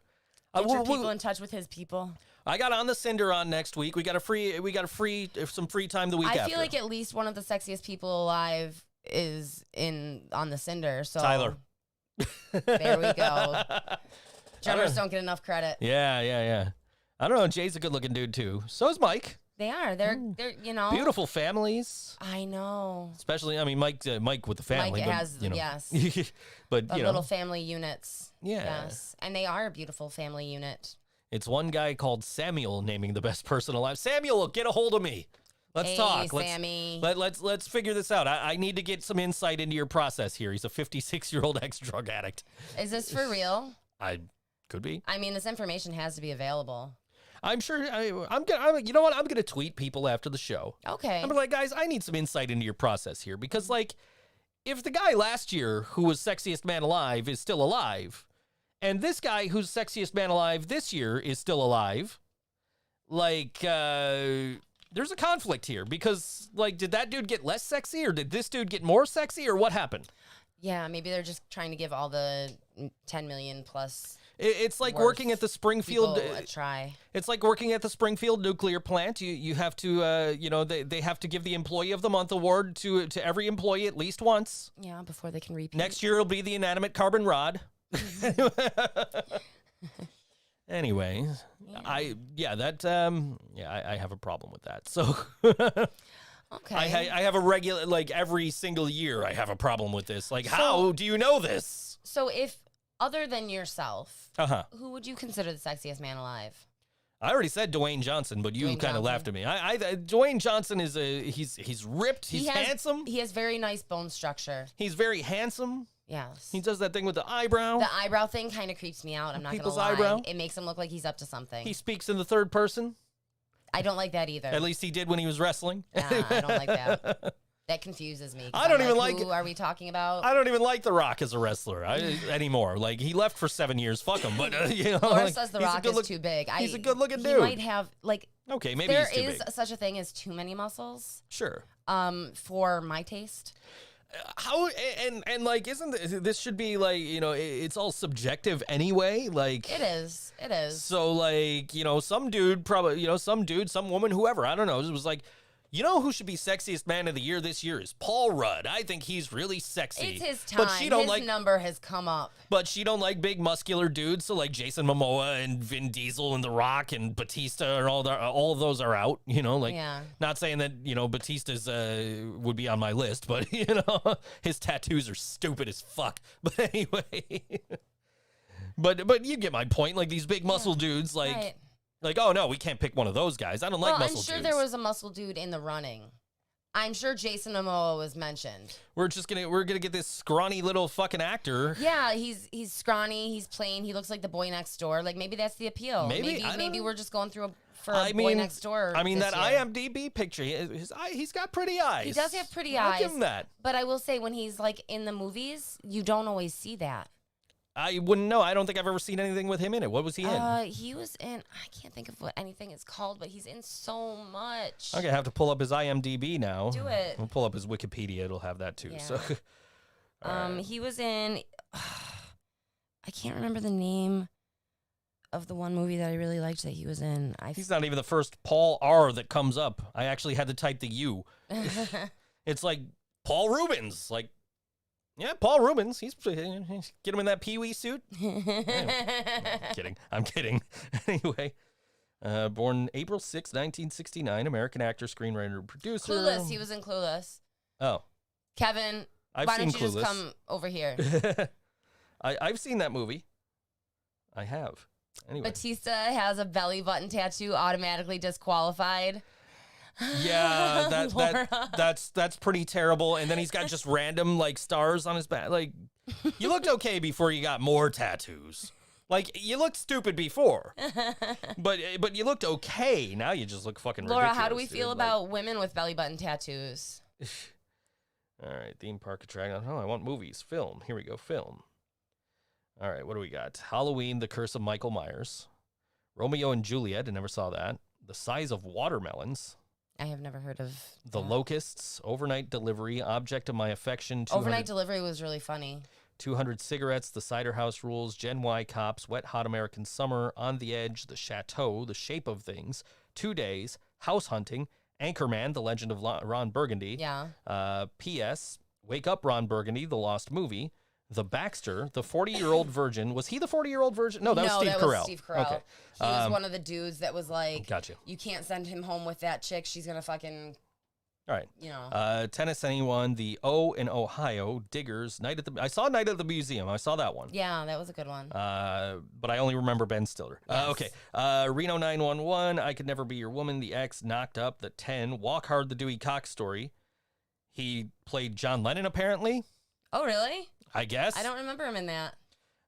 Get your people in touch with his people. I got On the Cinder on next week. We got some free time the week after. I feel like at least one of the sexiest people alive is on the Cinder. So Tyler. There we go. Drummers don't get enough credit. Yeah. I don't know. Jay's a good-looking dude too. So is Mike. They are. They're you know. Beautiful families. I know. Especially, I mean, Mike with the family. Mike but, has, you know. yes. But, the you know. little family units. Yeah. Yes. And they are a beautiful family unit. It's one guy called Samuel naming the best person alive. Samuel, get a hold of me. Let's talk. Sammy. Let's figure this out. I need to get some insight into your process here. He's a 56-year-old ex-drug addict. Is this for real? Could be. I mean, this information has to be available. I'm sure. I'm gonna. You know what? I'm gonna tweet people after the show. Okay. I'm like, guys, I need some insight into your process here, because like, if the guy last year who was sexiest man alive is still alive, and this guy who's sexiest man alive this year is still alive, like, there's a conflict here, because like, did that dude get less sexy, or did this dude get more sexy, or what happened? Yeah, maybe they're just trying to give all the 10 million plus. It's like working at the Springfield. A try. It's like working at the Springfield nuclear plant. You have to, they have to give the Employee of the Month award to every employee at least once. Yeah, before they can repeat. Next year it'll be the inanimate carbon rod. Anyway, yeah. I have a problem with that. So Okay. I have a regular, like, every single year I have a problem with this. Like, how do you know this? So if other than yourself, Uh-huh. who would you consider the sexiest man alive? I already said Dwayne Johnson, but you Dwayne kind of Johnson. laughed at me. Dwayne Johnson is he's ripped, he's handsome. He has very nice bone structure. He's very handsome. Yes. He does that thing with the eyebrow. The eyebrow thing kind of creeps me out. I'm not going to People's lie. eyebrow? It makes him look like he's up to something. He speaks in the third person. I don't like that either. At least he did when he was wrestling. I don't like that. That confuses me. 'Cause I don't I'm even who are we talking about? I don't even like The Rock as a wrestler anymore. Like, he left for 7 years. Fuck him. But, you know. Laura like, says The he's a Rock good is too big. He's a good-looking He dude. might have, like... Okay, maybe there he's too is big. such a thing as too many muscles. Sure. For my taste. How and like isn't this should be like, you know, it's all subjective anyway, like It is. so like, you know, some dude probably, you know, some woman, whoever, I don't know, it was like, you know who should be sexiest man of the year this year is Paul Rudd. I think he's really sexy. It's his time. But she don't his number has come up. But she don't like big muscular dudes, so like Jason Momoa and Vin Diesel and The Rock and Batista and all of those are out, you know, like Yeah. not saying that, you know, Batista's would be on my list, but you know, his tattoos are stupid as fuck. But anyway. but you get my point, like these big muscle dudes like Right. like, oh no, we can't pick one of those guys. I don't like muscle dudes. I'm sure there was a muscle dude in the running. I'm sure Jason Momoa was mentioned. We're gonna get this scrawny little fucking actor. Yeah, he's scrawny, he's plain, he looks like the boy next door. Like maybe that's the appeal. Maybe, I don't maybe know. we're just going through a boy next door. I mean, this that year. IMDb picture, he's got pretty eyes. He does have pretty I'll eyes. give him that. But I will say, when he's like in the movies, you don't always see that. I wouldn't know. I don't think I've ever seen anything with him in it. What was he in? He was in. I can't think of what anything is called, but he's in so much. I'm gonna have to pull up his IMDb now. Do it. We'll pull up his Wikipedia. It'll have that too. Yeah. So, He was in. I can't remember the name of the one movie that I really liked that he was in. he's not even the first Paul R that comes up. I actually had to type the U. It's like Paul Rubens. Like, yeah, Paul Rubens. He's get him in that Pee-wee suit. I'm kidding. Anyway, born April 6, 1969, American actor, screenwriter, producer. Clueless. He was in Clueless. Oh, Kevin, I've why seen don't you Clueless. just come over here? I've seen that movie. I have. Anyway. Batista has a belly button tattoo, automatically disqualified. Yeah, Laura. that's pretty terrible. And then he's got just random like stars on his back. Like, you looked okay before you got more tattoos. Like, you looked stupid before, but you looked okay. Now you just look fucking Laura, ridiculous. how do we dude. feel Like, about women with belly button tattoos? all right, theme park attraction. Oh, I want movies, film. Here we go, film. All right, what do we got? Halloween, The Curse of Michael Myers, Romeo and Juliet. I never saw that. The Size of Watermelons. I have never heard of The that. Locusts, Overnight Delivery, Object of My Affection, 200, Overnight Delivery was really funny. 200 Cigarettes, The Cider House Rules, Gen Y Cops, Wet Hot American Summer, On the Edge, The Chateau, The Shape of Things, 2 Days, House Hunting, Anchorman, The Legend of Ron Burgundy, Yeah. P.S., Wake Up Ron Burgundy, The Lost Movie, The Baxter, The 40-Year-Old Virgin. Was he the 40-year-old virgin? No, that was Steve that Carell. was Steve Carell. Okay. He was one of the dudes that was like, Gotcha. you can't send him home with that chick. She's going to fucking, All right. you know. Tennis Anyone, The O in Ohio, Diggers, I saw Night at the Museum. I saw that one. Yeah, that was a good one. But I only remember Ben Stiller. Yes. Okay. Reno 911, I Could Never Be Your Woman, The X, Knocked Up, The 10, Walk Hard, The Dewey Cox Story. He played John Lennon, apparently. Oh, really? I guess. I don't remember him in that.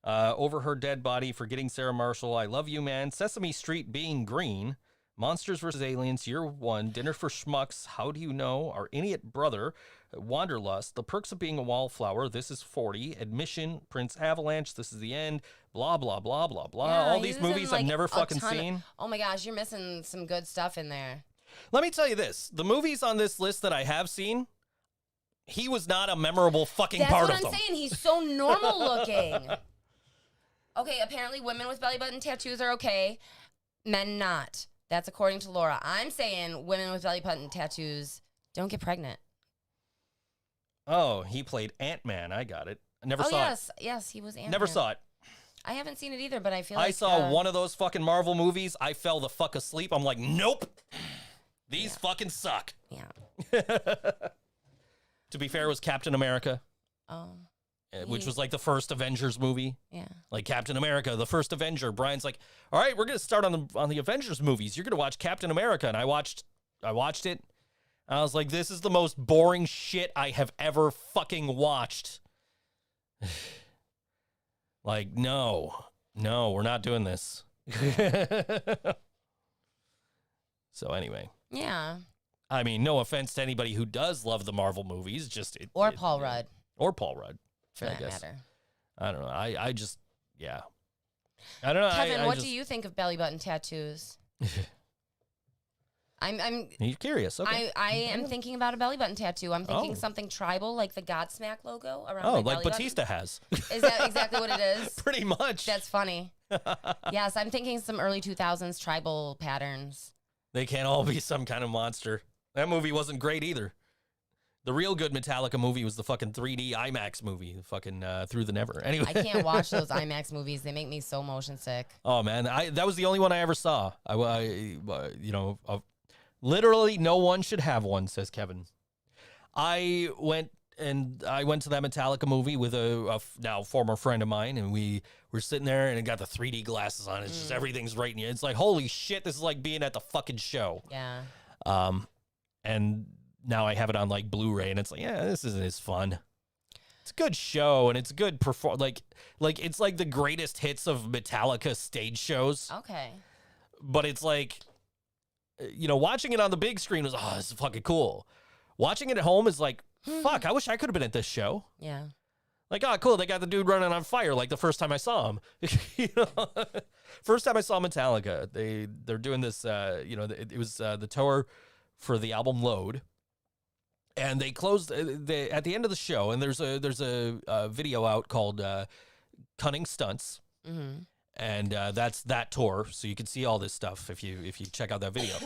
Over Her Dead Body, Forgetting Sarah Marshall, I Love You Man, Sesame Street, Being Green, Monsters vs. Aliens, Year One, Dinner for Schmucks, How Do You Know, Our Idiot Brother, Wanderlust, The Perks of Being a Wallflower, This Is 40, Admission, Prince Avalanche, This Is the End, blah, blah, blah, blah, blah. Yeah, All he these was in, movies like, I've never a fucking ton of- seen. Oh my gosh, you're missing some good stuff in there. Let me tell you this. The movies on this list that I have seen, he was not a memorable fucking That's part what of I'm them. saying. He's so normal looking. Okay, apparently women with belly button tattoos are okay, men not. That's according to Laura. I'm saying women with belly button tattoos don't get pregnant. Oh, he played Ant-Man. I got it. I never saw it. Yes, he was Ant-Man. Never saw it. I haven't seen it either, but I feel like I saw one of those fucking Marvel movies. I fell the fuck asleep. I'm like, nope. These fucking suck. Yeah. To be fair, it was Captain America. Oh. which was like the first Avengers movie. Yeah. Like Captain America, the first Avenger. Brian's like, all right, we're going to start on the Avengers movies. You're going to watch Captain America. And I watched it. I was like, this is the most boring shit I have ever fucking watched. Like, no, we're not doing this. So anyway. Yeah. I mean, no offense to anybody who does love the Marvel movies, Paul Rudd. Or Paul Rudd, For that matter. I don't know. I just, yeah. I don't know. Kevin, what do you think of belly button tattoos? You're curious, okay. I am thinking about a belly button tattoo. I'm thinking something tribal, like the Godsmack logo around my like belly Batista button. has. Is that exactly what it is? Pretty much. That's funny. Yes, I'm thinking some early 2000s tribal patterns. They can't all be some kind of monster. That movie wasn't great either. The real good Metallica movie was the fucking 3D IMAX movie, the fucking Through the Never. Anyway, I can't watch those IMAX movies. They make me so motion sick. Oh man, that was the only one I ever saw. Literally no one should have one, says Kevin. I went to that Metallica movie with a now former friend of mine, and we were sitting there, and it got the 3D glasses on. It's just everything's right in you. It's like, holy shit, this is like being at the fucking show. Yeah. And now I have it on like Blu-ray, and it's like, yeah, this isn't as fun. It's a good show, and it's good like it's like the greatest hits of Metallica stage shows. Okay. But it's like, watching it on the big screen was, this is fucking cool. Watching it at home is like, fuck, I wish I could have been at this show. Yeah. Like, cool, they got the dude running on fire like the first time I saw him. First time I saw Metallica, they're doing this, it was the tour for the album Load. And they closed at the end of the show, and there's a video out called Cunning Stunts. Mm-hmm. And that's that tour, so you can see all this stuff if you check out that video.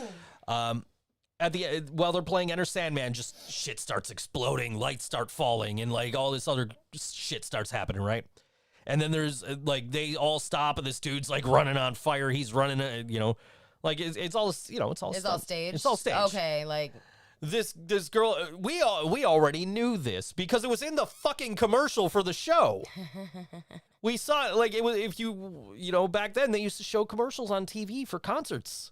While they're playing Enter Sandman, just shit starts exploding, lights start falling, and like all this other shit starts happening, right? And then there's like they all stop, and this dude's like running on fire. He's running, like it's all it's all staged. It's all staged. Okay, like. This girl, we already knew this because it was in the fucking commercial for the show. We saw it, like it was, if back then they used to show commercials on TV for concerts.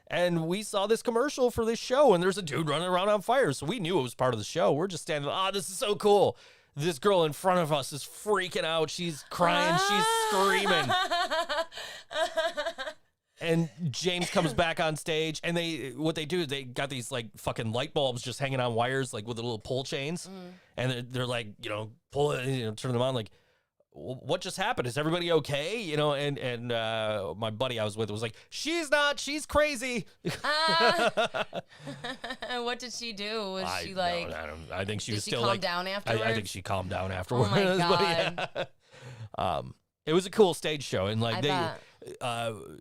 And we saw this commercial for this show, and there's a dude running around on fire. So we knew it was part of the show. We're just standing, this is so cool. This girl in front of us is freaking out. She's crying. She's screaming. And James comes back on stage, and they got these like fucking light bulbs just hanging on wires, like with the little pull chains, and they're like, pull it, turn them on. Like, what just happened? Is everybody okay? And my buddy I was with was like, she's not, she's crazy. What did she do? Was she like? No, I think she was still calm like down afterwards. I think she calmed down afterwards. Oh my god! But, yeah. It was a cool stage show, and like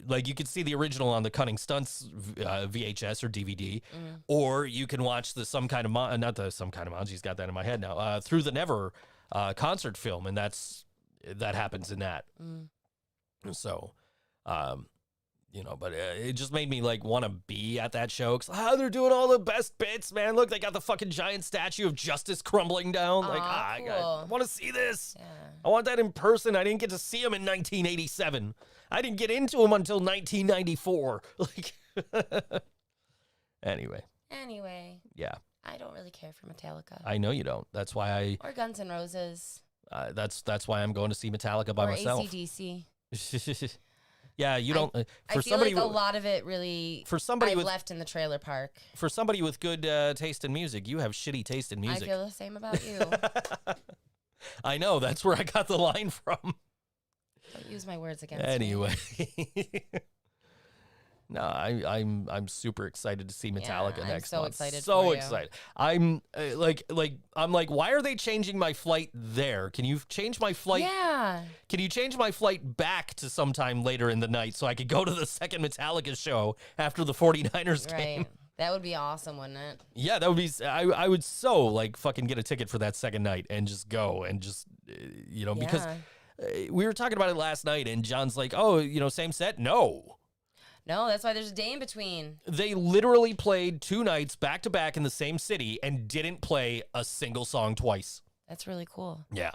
like you could see the original on the Cunning Stunts VHS or DVD, or you can watch the He's got that in my head now. Through the Never concert film, and that happens in that. So, but it just made me like want to be at that show because they're doing all the best bits, man. Look, they got the fucking giant statue of Justice crumbling down. Like, cool. I want to see this. Yeah. I want that in person. I didn't get to see him in 1987. I didn't get into him until 1994. Like, anyway. Yeah. I don't really care for Metallica. I know you don't. That's why Or Guns N' Roses. That's why I'm going to see Metallica by myself. Or AC/DC. Yeah, you don't. I feel like a lot of it really. For somebody left in the trailer park. For somebody with good taste in music, you have shitty taste in music. I feel the same about you. I know. That's where I got the line from. Don't use my words against anyway. me. No, I'm super excited to see Metallica next month. Excited. So excited. I'm like, why are they changing my flight there? Can you change my flight? Yeah. Can you change my flight back to sometime later in the night so I could go to the second Metallica show after the 49ers game? Right. That would be awesome, wouldn't it? Yeah, that would be. I would so like fucking get a ticket for that second night and just go and just because we were talking about it last night and John's like, same set? No, that's why there's a day in between. They literally played 2 nights back to back in the same city and didn't play a single song twice. That's really cool. Yeah.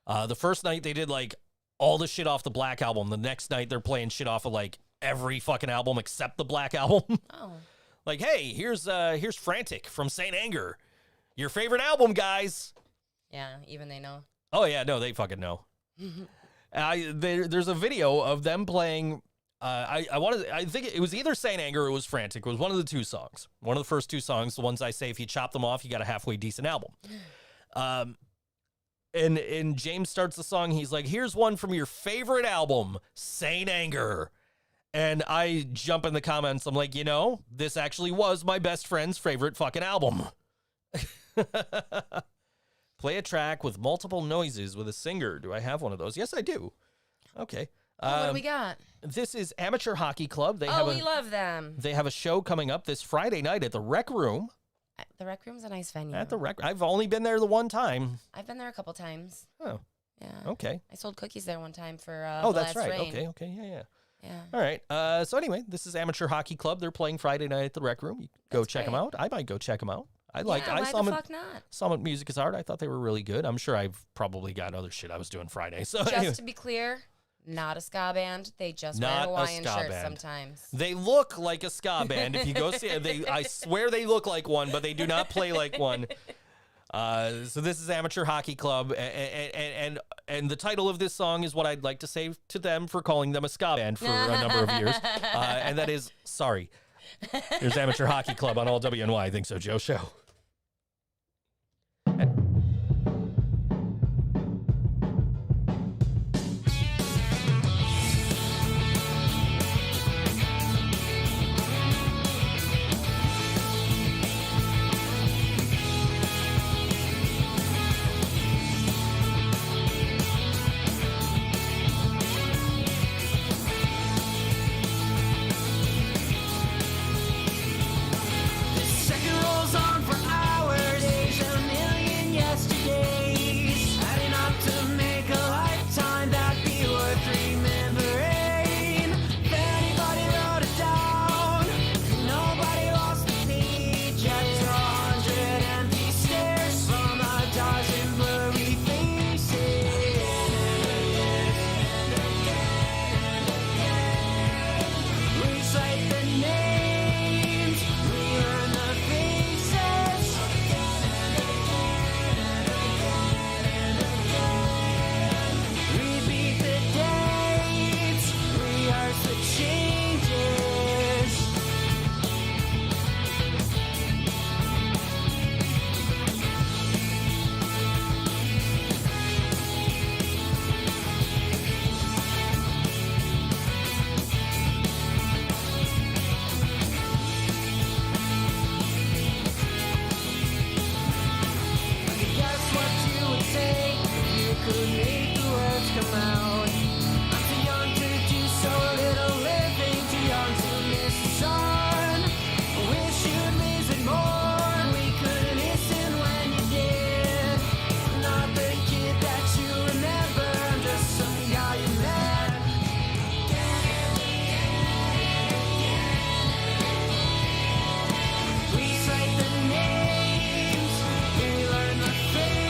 The first night they did like all the shit off the Black Album. The next night they're playing shit off of like every fucking album except the Black Album. Oh. Like, hey, here's Frantic from Saint Anger. Your favorite album, guys. Yeah, even they know. Oh yeah, no, they fucking know. There's a video of them playing. I think it was either Saint Anger or it was Frantic. It was one of the two songs. One of the first two songs, the ones I say if you chop them off, you got a halfway decent album. And James starts the song. He's like, "Here's one from your favorite album, Saint Anger." And I jump in the comments. I'm like, this actually was my best friend's favorite fucking album. Play a track with multiple noises with a singer. Do I have one of those? Yes, I do. Okay. What do we got? This is Amateur Hockey Club. We love them. They have a show coming up this Friday night at the Rec Room. The Rec Room's a nice venue. At the Rec, I've only been there the one time. I've been there a couple times. Oh, yeah. Okay. I sold cookies there one time for that's Last right. Rain. Okay. Yeah. Yeah. All right. So anyway, this is Amateur Hockey Club. They're playing Friday night at the Rec Room. You go That's check them great. out. I might go check them out. I Why saw the them. fuck not? Saw them at Music is Art. I thought they were really good. I'm sure I've probably got other shit I was doing Friday. So anyway. Just to be clear, not a ska band. They just wear Not a Hawaiian ska shirts band. sometimes. They look like a ska band. If you go see it, I swear they look like one, but they do not play like one. So this is Amateur Hockey Club, and the title of this song is what I'd like to say to them for calling them a ska band for a number of years, and that is sorry. There's Amateur Hockey Club on all WNY Think So Joe show. Second rolls on for hours, days a million yesterdays. Adding up to make a lifetime that'd be worth remembering. If anybody wrote it down, nobody lost the page. After 100 empty stares from a dozen blurry faces. Recite the names, relearn the faces. Repeat the dates, rehearse the changes. I could guess what you would say if you could make the words come out. I'm too young to do so little living, too young to miss the sun. I wish you'd visit more, we could listen when you did. I'm not the kid that you remember, I'm just some guy you met. Recite the names, relearn the faces.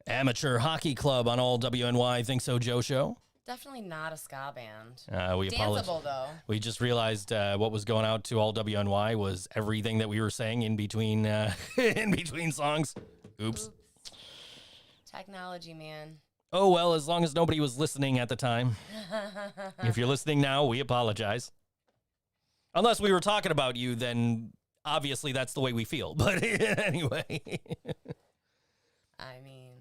Amateur Hockey Club on all WNY ThinkSoJoE show. Definitely not a ska band. We apologize. Danceable, though. We just realized what was going out to all WNY was everything that we were saying in between in between songs. Oops. Technology, man. Oh, well, as long as nobody was listening at the time. If you're listening now, we apologize. Unless we were talking about you, then obviously that's the way we feel. But anyway. I mean,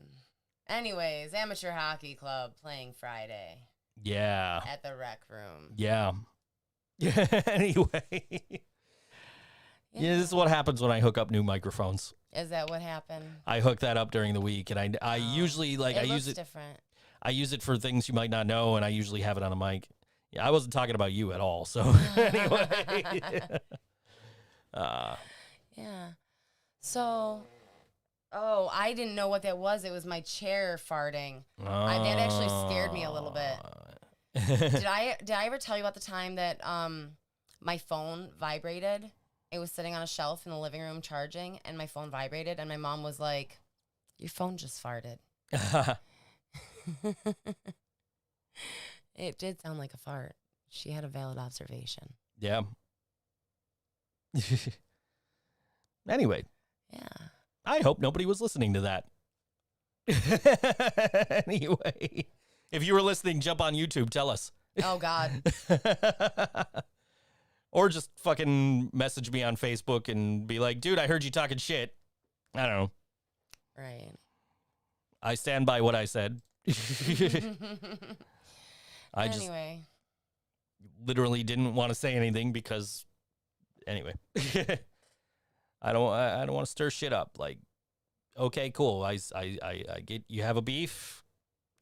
anyways, Amateur Hockey Club playing Friday. Yeah. At the Rec Room. Yeah. Anyway. Yeah, this is what happens when I hook up new microphones. Is that what happened? I hook that up during the week, and I usually like I use it different. I use it for things you might not know, and I usually have it on a mic. Yeah, I wasn't talking about you at all. So anyway, yeah. So, I didn't know what that was. It was my chair farting. That actually scared me a little bit. Did I ever tell you about the time that my phone vibrated? It was sitting on a shelf in the living room charging, and my phone vibrated, and my mom was like, "Your phone just farted." It did sound like a fart. She had a valid observation. Yeah. Anyway. Yeah. I hope nobody was listening to that. Anyway. If you were listening, jump on YouTube. Tell us. Oh, God. Or just fucking message me on Facebook and be like, dude, I heard you talking shit. I don't know. Right. I stand by what I said. I just literally didn't want to say anything because, anyway, I don't want to stir shit up. Like, okay, cool. I get you have a beef.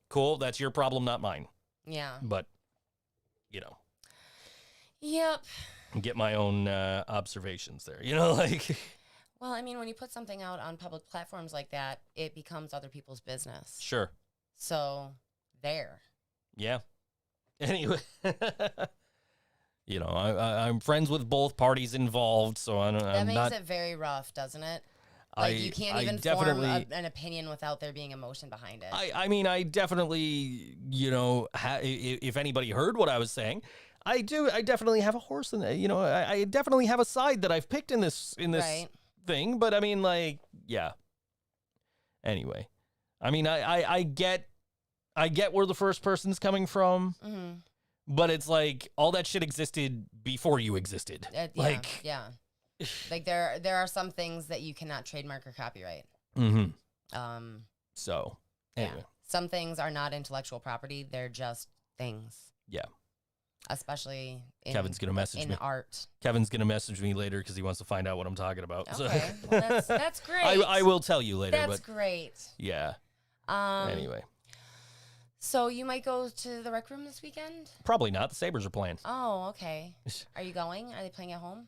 Cool. That's your problem, not mine. Yeah. But, you know. Yep. Get my own observations there. You know, like. Well, I mean, when you put something out on public platforms like that, it becomes other people's business. Sure. So, there. Yeah. Anyway, you know, I'm friends with both parties involved, so that makes it very rough, doesn't it? Like, you can't even form an opinion without there being emotion behind it. I mean, I definitely, you know, if anybody heard what I was saying, I definitely have a horse in it. You know, I definitely have a side that I've picked in this right. thing, but I mean, like, yeah. Anyway, I mean, I get where the first person's coming from, but it's like all that shit existed before you existed. Yeah. Like there are some things that you cannot trademark or copyright. So anyway, yeah. Some things are not intellectual property; they're just things. Yeah. Especially Kevin's gonna message me. Art. Kevin's gonna message me later because he wants to find out what I'm talking about. Okay, So. well, that's great. I will tell you later. That's but great. Yeah. Anyway. So you might go to the Rec Room this weekend? Probably not. The Sabres are playing. Oh, okay. Are you going? Are they playing at home?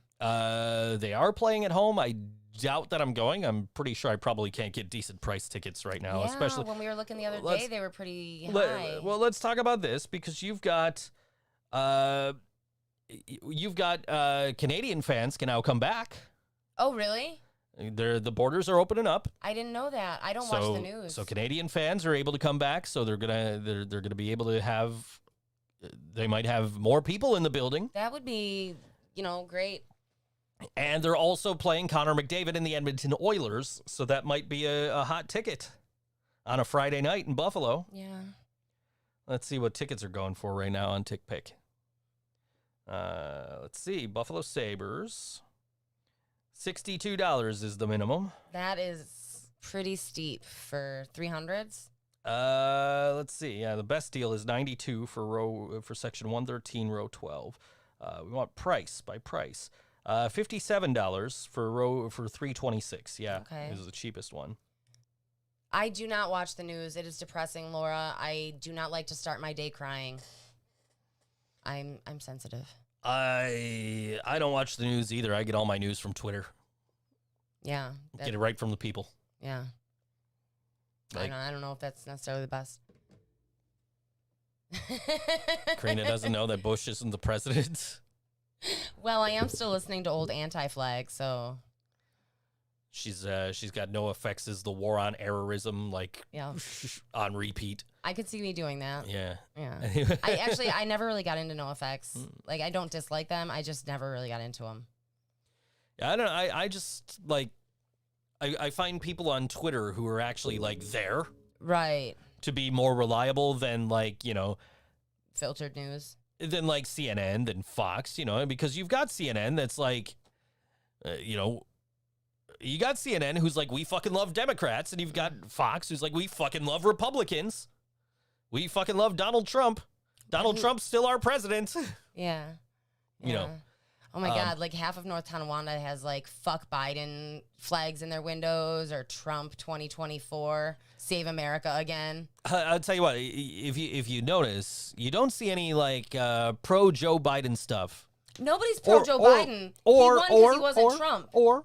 They are playing at home. I doubt that I'm going. I'm pretty sure I probably can't get decent price tickets right now. Yeah, especially when we were looking the other day, they were pretty high. Well, let's talk about this because you've got Canadian fans can now come back. Oh, really? The borders are opening up. I didn't know that. I don't watch the news. So Canadian fans are able to come back. So they're gonna be able to have. They might have more people in the building. That would be, great. And they're also playing Connor McDavid and the Edmonton Oilers, so that might be a hot ticket on a Friday night in Buffalo. Yeah. Let's see what tickets are going for right now on TickPick. Let's see, Buffalo Sabres. $62 is the minimum. That is pretty steep for 300s. Let's see. Yeah, the best deal is $92 for section 113, row 12. We want price by price. $57 for 326. Yeah, okay. This is the cheapest one. I do not watch the news. It is depressing, Laura. I do not like to start my day crying. I'm sensitive. I don't watch the news either. I get all my news from Twitter. Yeah. Get it right from the people. Yeah. Like, I don't know if that's necessarily the best. Karina doesn't know that Bush isn't the president. Well, I am still listening to old Anti-Flag, so. She's got no effects as the war on errorism, like Yeah. on repeat. I could see me doing that. Yeah. Yeah. I never really got into NoFX. Like, I don't dislike them. I just never really got into them. I don't know. I just like, I find people on Twitter who are actually like there. Right. To be more reliable than like, you know, filtered news. Than like CNN, than Fox, you know, because you've got CNN that's like, you know, you got CNN who's like, we fucking love Democrats, and you've got Fox who's like, we fucking love Republicans. We fucking love Donald Trump. Donald Trump's still our president. Yeah. You know. Oh my God, like half of North Tonawanda has like fuck Biden flags in their windows, or Trump 2024, save America again. I'll tell you what, if you notice, you don't see any like pro Joe Biden stuff. Nobody's pro Joe Biden. He won because he wasn't Trump. Or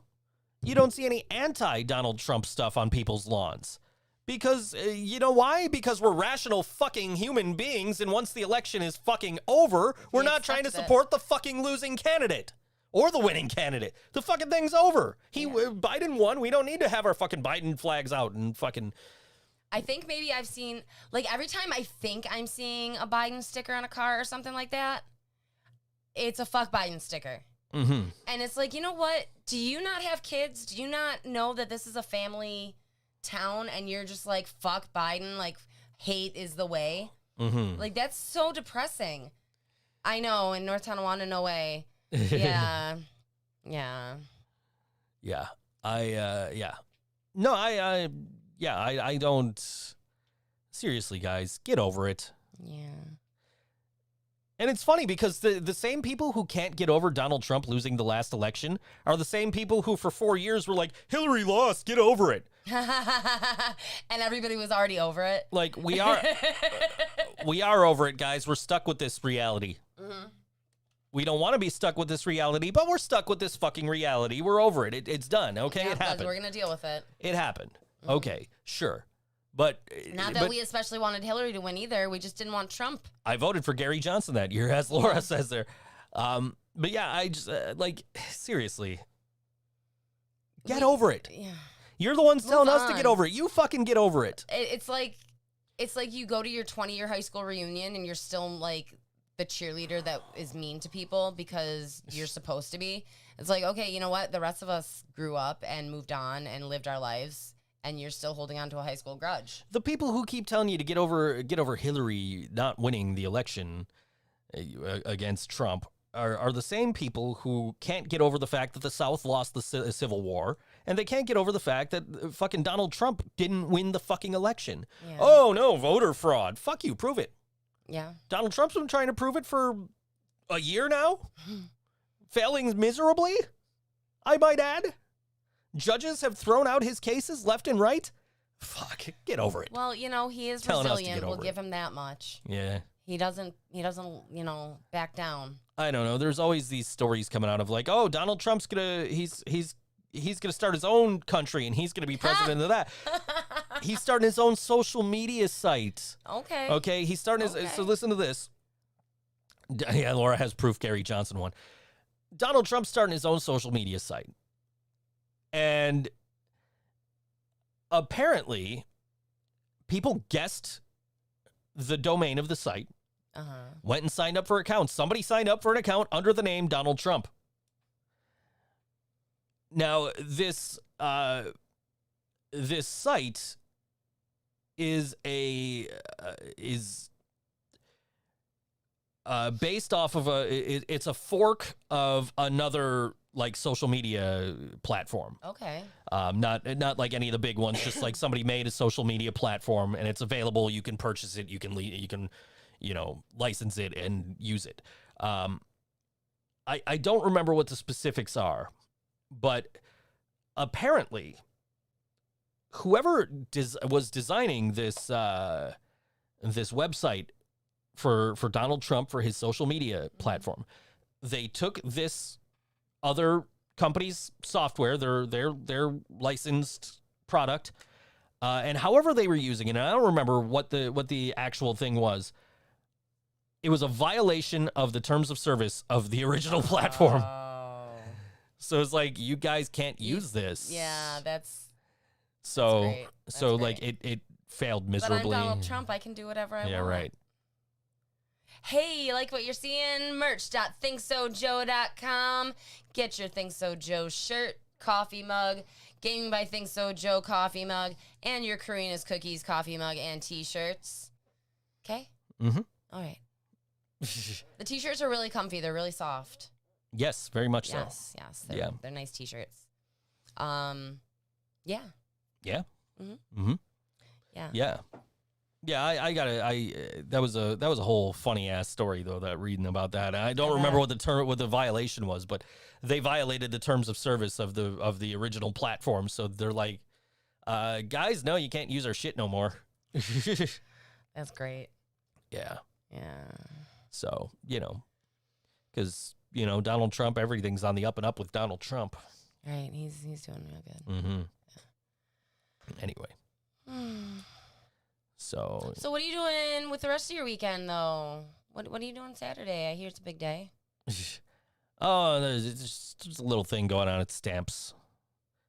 you don't see any anti-Donald Trump stuff on people's lawns. Because, you know why? Because we're rational fucking human beings, and once the election is fucking over, we're not trying to support the fucking losing candidate. Or the winning candidate. The fucking thing's over. Biden won. We don't need to have our fucking Biden flags out and fucking... I think maybe I've seen... Like, every time I think I'm seeing a Biden sticker on a car or something like that, it's a fuck Biden sticker. Mm-hmm. And it's like, you know what? Do you not have kids? Do you not know that this is a family town, and you're just like, fuck Biden, like hate is the way? Mm-hmm. Like, that's so depressing. I know, in North Tonawanda, no way. Yeah. Yeah. Yeah. No, I don't. Seriously, guys, get over it. Yeah. And it's funny because the same people who can't get over Donald Trump losing the last election are the same people who for 4 years were like, Hillary lost, get over it. And everybody was already over it. Like, we are over it, guys. We're stuck with this reality. Mm-hmm. We don't want to be stuck with this reality, but we're stuck with this fucking reality. We're over it. It's done. Okay, yeah, it happened. We're going to deal with it. It happened. Mm-hmm. Okay, sure. But not that we especially wanted Hillary to win either. We just didn't want Trump. I voted for Gary Johnson that year, as Laura says there. But yeah, I just like, seriously, get over it. Yeah. You're the ones telling us to get over it. You fucking get over it. It's like you go to your 20-year high school reunion and you're still like the cheerleader that is mean to people because you're supposed to be. It's like, okay, you know what? The rest of us grew up and moved on and lived our lives, and you're still holding on to a high school grudge. The people who keep telling you to get over Hillary not winning the election against Trump are the same people who can't get over the fact that the South lost the Civil War, and they can't get over the fact that fucking Donald Trump didn't win the fucking election. Yeah. Oh, no, voter fraud. Fuck you, prove it. Yeah. Donald Trump's been trying to prove it for a year now, failing miserably, I might add. Judges have thrown out his cases left and right. Fuck, get over it. Well, you know, he is resilient. We'll give him that much. Yeah. He doesn't, you know, back down. I don't know. There's always these stories coming out of like, oh, Donald Trump's he's gonna start his own country and he's gonna be president of that. He's starting his own social media site. Okay. Okay. He's starting his. So listen to this. Yeah, Laura has proof. Gary Johnson won. Donald Trump's starting his own social media site, and apparently, people guessed the domain of the site. Went and signed up for accounts. Somebody signed up for an account under the name Donald Trump. Now, this site is based off of it's a fork of another like social media platform. Okay. Not like any of the big ones. Just like somebody made a social media platform and it's available. You can purchase it. You can license it and use it. I don't remember what the specifics are, but apparently whoever was designing this website for Donald Trump for his social media platform, they took this other company's software, their licensed product, and however they were using it, and I don't remember what the actual thing was. It was a violation of the terms of service of the original platform. So it's like, you guys can't use this. Yeah, that's so great. That's so great. like it failed But miserably. I'm Donald Trump. I can do whatever I want. Yeah, right. Hey, you like what you're seeing? Merch.ThinkSoJoe.com. Get your ThinkSoJoe shirt, coffee mug, Gaming by ThinkSoJoe coffee mug, and your Karina's Cookies coffee mug and t-shirts. Okay? Mm-hmm. All right. The t-shirts are really comfy. They're really soft. Yes, very much Yes. They're nice t-shirts. Yeah. Yeah. Mhm. Mm-hmm. Yeah. Yeah. Yeah, I got it. That was a whole funny ass story though. That reading about that, I don't remember what the violation was, but they violated the terms of service of the original platform. So they're like, guys, no, you can't use our shit no more. That's great. Yeah. Yeah. So because Donald Trump, everything's on the up and up with Donald Trump. Right. He's doing real good. Mm-hmm. Anyway. So what are you doing with the rest of your weekend, though? What are you doing Saturday? I hear it's a big day. oh, there's just a little thing going on at Stamps.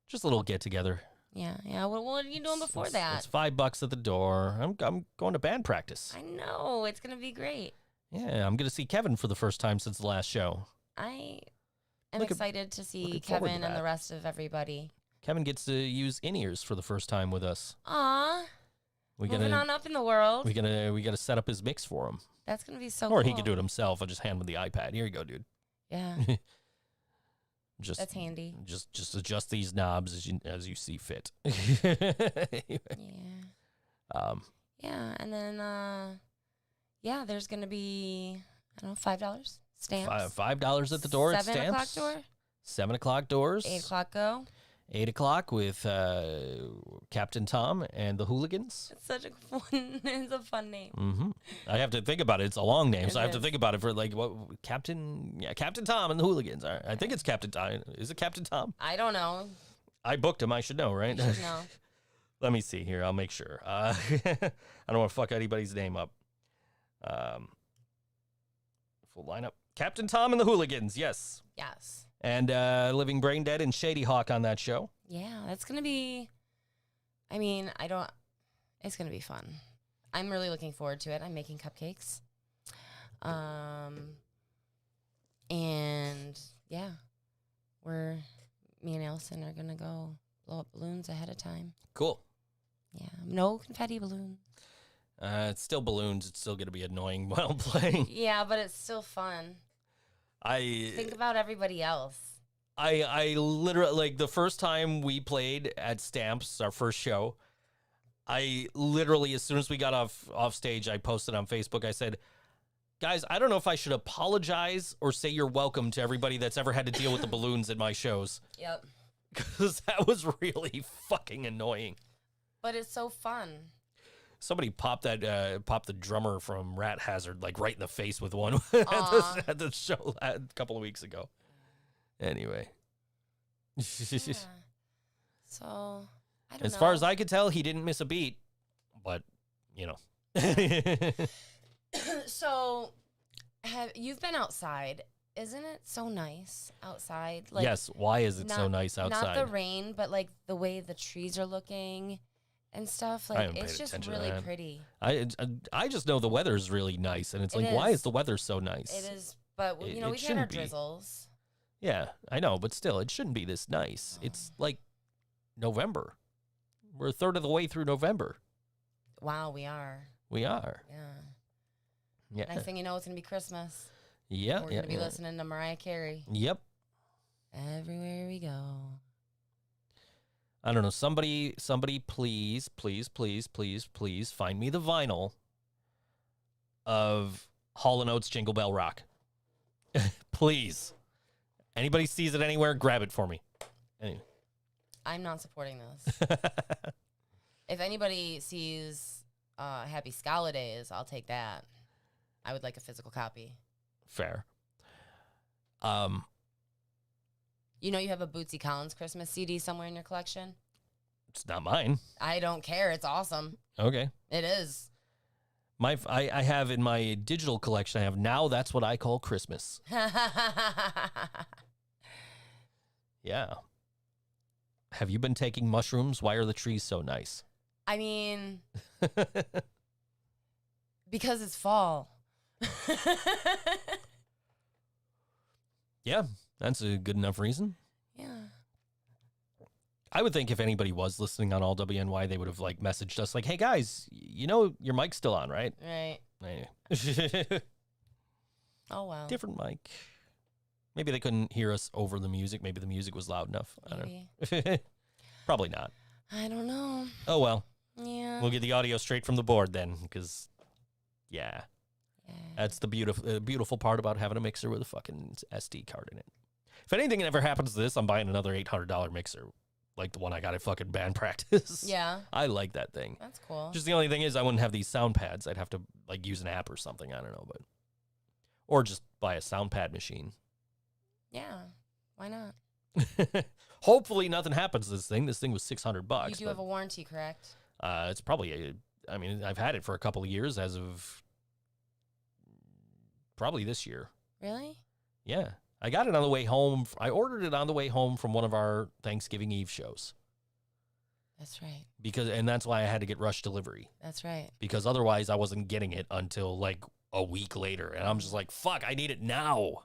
Just a little get together. Yeah. What are you doing before that? It's $5 at the door. I'm going to band practice. I know it's gonna be great. Yeah, I'm gonna see Kevin for the first time since the last show. I am excited to see looking forward to Kevin and that. the rest of everybody. Kevin gets to use in-ears for the first time with us. Aw, We moving on up in the world. we gotta set up his mix for him, That's gonna be so or cool. he could do it himself. I'll just hand him the iPad. Here you go, dude. Yeah, Just that's handy. Just adjust these knobs as you see fit. Yeah. um, Yeah, and then there's gonna be $5 stamps. $5 at the door. at 7 o'clock Stamps. door. 7 o'clock doors. 8 o'clock go. 8 o'clock with Captain Tom and the Hooligans. It's such a fun. It's a fun name. Mm-hmm. I have to think about it. It's a long name, so I have to is. think about it for like what Captain Tom and the Hooligans. All right. I think it's Captain Tom. Is it Captain Tom? I don't know. I booked him. I should know, right? You should know. Let me see here. I'll make sure. I don't want to fuck anybody's name up. Full lineup. Captain Tom and the Hooligans. Yes. Yes. And Living Braindead and Shady Hawk on that show. Yeah, that's gonna be. I mean, it's gonna be fun. I'm really looking forward to it. I'm making cupcakes. And yeah, me and Allison are gonna go blow up balloons ahead of time. Cool. Yeah, no confetti balloons. It's still balloons. It's still going to be annoying while playing. Yeah, but it's still fun. Think about everybody else. I literally, like, the first time we played at Stamps, our first show, I literally, as soon as we got off stage, I posted on Facebook, I said, guys, I don't know if I should apologize or say you're welcome to everybody that's ever had to deal with the balloons at my shows. Yep. Because that was really fucking annoying. But it's so fun. Somebody popped the drummer from Rat Hazard like right in the face with one at the show a couple of weeks ago. Anyway, Yeah. So I don't know. as far as I could tell, he didn't miss a beat, but So you've been outside? Isn't it so nice outside? Like, yes. Why is it so nice outside? Not the rain, but like the way the trees are looking and stuff. I Like haven't it's paid just attention to really that. pretty. I just know the weather's really nice, and it's like, why is. is the weather so nice? It is, but It we've had our shouldn't be. drizzles. Yeah, I know, but still, it shouldn't be this nice. It's like November. We're a third of the way through November. Wow, we are. We are. Yeah. Yeah. Next thing you know, it's gonna be Christmas. Yeah. We're yeah, gonna be yeah. listening to Mariah Carey Yep. everywhere we go. I don't know. Somebody, please find me the vinyl of Hall & Oates Jingle Bell Rock. Please. Anybody sees it anywhere, grab it for me. Anyway. I'm not supporting this. If anybody sees Happy Scala Days, I'll take that. I would like a physical copy. Fair. You know you have a Bootsy Collins Christmas CD somewhere in your collection? It's not mine. I don't care. It's awesome. Okay. It is. I have in my digital collection, I have Now That's What I Call Christmas. Yeah. Have you been taking mushrooms? Why are the trees so nice? I mean, because it's fall. Yeah, that's a good enough reason. Yeah. I would think if anybody was listening on all WNY, they would have like messaged us like, "Hey guys, you know your mic's still on, right?" Right. Oh, wow. Different mic. Maybe they couldn't hear us over the music. Maybe the music was loud enough. Maybe. I don't know. Probably not. I don't know. Oh, well. Yeah. We'll get the audio straight from the board then, because, yeah. That's the beautiful part about having a mixer with a fucking SD card in it. If anything ever happens to this, I'm buying another $800 mixer, like the one I got at fucking band practice. Yeah. I like that thing. That's cool. Just the only thing is I wouldn't have these sound pads. I'd have to like use an app or something. I don't know, but or just buy a sound pad machine. Yeah. Why not? Hopefully nothing happens to this thing. This thing was $600. You do have a warranty, correct? It's probably I mean, I've had it for a couple of years as of probably this year. Really? Yeah. I got it on the way home. I ordered it on the way home from one of our Thanksgiving Eve shows. That's right. And that's why I had to get rush delivery. That's right. Because otherwise I wasn't getting it until like a week later. And I'm just like, fuck, I need it now.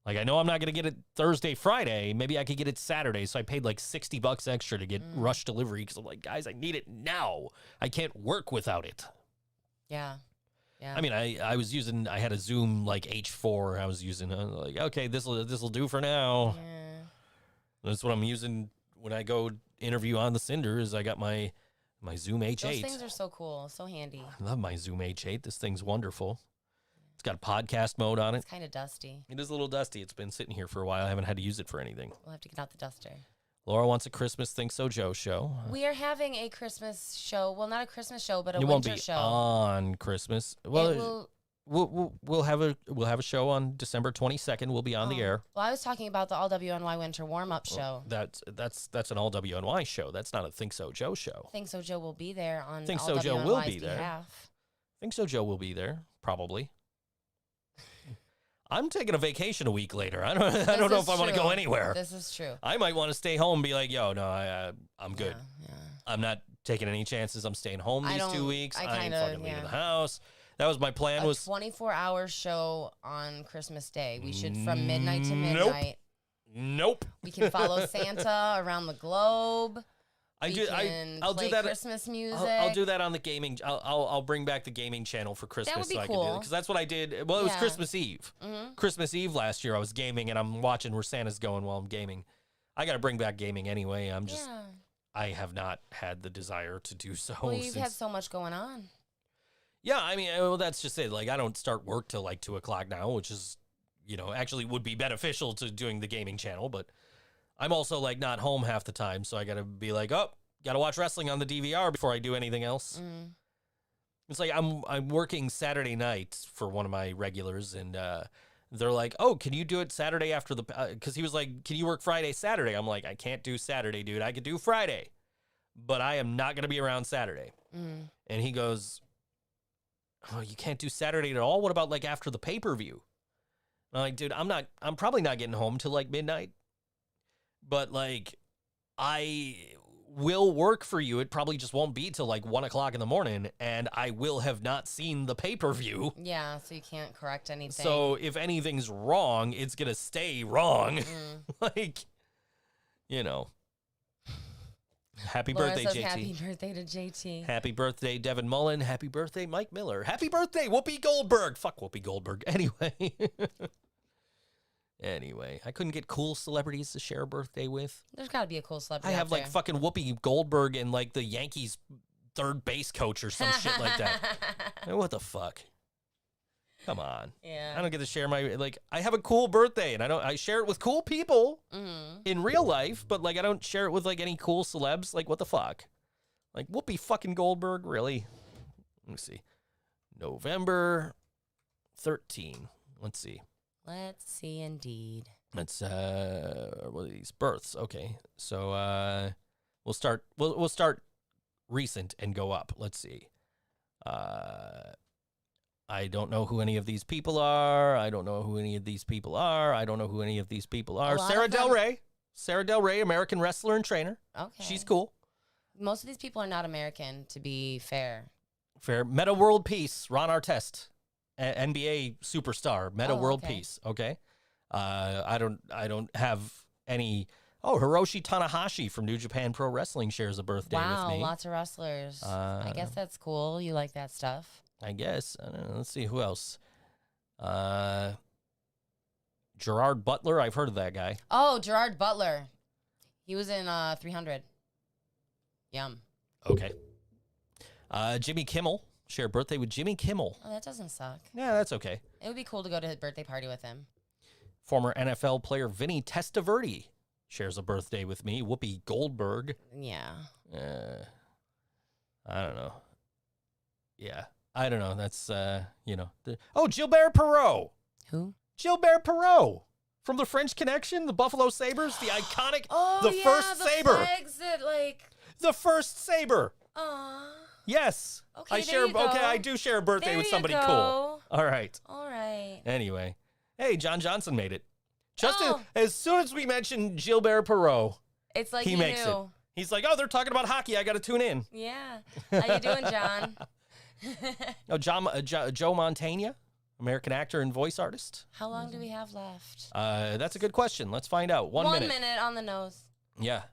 Like, I know I'm not going to get it Thursday, Friday. Maybe I could get it Saturday. So I paid like $60 extra to get rush delivery because I'm like, guys, I need it now. I can't work without it. Yeah. Yeah. I mean, I had a Zoom like H4 I was using. I was like, okay, this'll do for now. Yeah. That's what I'm using when I go interview on the Cinder is I got my Zoom H8. Those things are so cool. So handy. I love my Zoom H8. This thing's wonderful. It's got a podcast mode on it. It's kind of dusty. It is a little dusty. It's been sitting here for a while. I haven't had to use it for anything. We'll have to get out the duster. Laura wants a Christmas ThinkSoJoE show. We are having a Christmas show. Well, not a Christmas show, but a It won't winter be show. on Christmas. Well, we'll have a show on December 22nd. We'll be on the air. Well, I was talking about the All WNY Winter Warm-Up show. That's an All WNY show. That's not a ThinkSoJoE show. ThinkSoJoE will be there on ThinkSoJoE All will WNY's be there. behalf. ThinkSoJoE will be there probably. I'm taking a vacation a week later. I don't know if I want to go anywhere. This is true. I might want to stay home and be like, yo, no, I'm good. Yeah. I'm not taking any chances. I'm staying home these 2 weeks. I ain't fucking leaving the house. That was my plan. A 24-hour show on Christmas Day. We should from midnight to midnight. Nope. We can follow Santa around the globe. I'll play do that. Christmas music. I'll do that on the gaming. I'll bring back the gaming channel for Christmas. That would be so I can cool. do because that's what I did. Well, it was Christmas Eve. Mm-hmm. Christmas Eve last year, I was gaming and I'm watching where Santa's going while I'm gaming. I got to bring back gaming anyway. I have not had the desire to do so. Well, you've had so much going on. Yeah, I mean, well, that's just it. Like, I don't start work till like 2:00 now, which is, actually would be beneficial to doing the gaming channel. But I'm also like not home half the time, so I got to be like, got to watch wrestling on the DVR before I do anything else. Mm. It's like I'm working Saturday night for one of my regulars, and they're like, "Oh, can you do it Saturday after the?" Because he was like, "Can you work Friday, Saturday?" I'm like, "I can't do Saturday, dude. I could do Friday, but I am not going to be around Saturday." Mm. And he goes, "Oh, you can't do Saturday at all? What about like after the pay-per-view?" I'm like, "Dude, I'm probably not getting home till like midnight, but like I will work for you. It probably just won't be till like 1:00 in the morning, and I will have not seen the pay-per-view. Yeah, so you can't correct anything. So if anything's wrong, it's gonna stay wrong." Like, Happy Laura birthday, says JT. happy birthday to JT. Happy birthday, Devin Mullen. Happy birthday, Mike Miller. Happy birthday, Whoopi Goldberg. Fuck Whoopi Goldberg. Anyway, I couldn't get cool celebrities to share a birthday with. There's got to be a cool celebrity I have like fucking Whoopi Goldberg and like the Yankees third base coach or some shit like that. What the fuck? Come on. Yeah. I don't get to share I have a cool birthday and I share it with cool people in real life, but like I don't share it with like any cool celebs. Like what the fuck? Like Whoopi fucking Goldberg, really? Let me see. November 13. Let's see. Let's see, indeed. That's what are these births? Okay, so we'll start recent and go up. Let's see. I don't know who any of these people are. I don't know who any of these people are. I don't know who any of these people are. Sarah Del Rey. Sarah Del Rey, American wrestler and trainer. Okay. She's cool. Most of these people are not American, to be fair. Fair. Meta World Peace, Ron Artest, NBA superstar, Meta World okay. Peace. Okay. I don't have any. Oh, Hiroshi Tanahashi from New Japan Pro Wrestling shares a birthday with me. Wow, lots of wrestlers. I guess that's cool. You like that stuff. I guess. I don't know. Let's see who else. Gerard Butler. I've heard of that guy. Oh, Gerard Butler. He was in 300. Yum. Okay. Jimmy Kimmel. Share a birthday with Jimmy Kimmel. Oh, that doesn't suck. Yeah, that's okay. It would be cool to go to his birthday party with him. Former NFL player Vinny Testaverde shares a birthday with me. Whoopi Goldberg. Yeah. I don't know. Yeah, I don't know. That's, Gilbert Perreault. Who? Gilbert Perreault. From the French Connection, the Buffalo Sabres, the iconic, first the Sabre. flags that, The first Sabre. Aw. Yes. Okay, there you go. I do share a birthday There with you somebody go. cool. All right. All right. Anyway. Hey, John Johnson made it. Just Oh. as soon as we mentioned Gilbert Perreault, It's like he makes knew. it. He's like, oh, they're talking about hockey. I got to tune in. Yeah. How you doing, John? Oh, Joe Montana, American actor and voice artist. How long do we have left? That's a good question. Let's find out. One minute. On the nose. Yeah.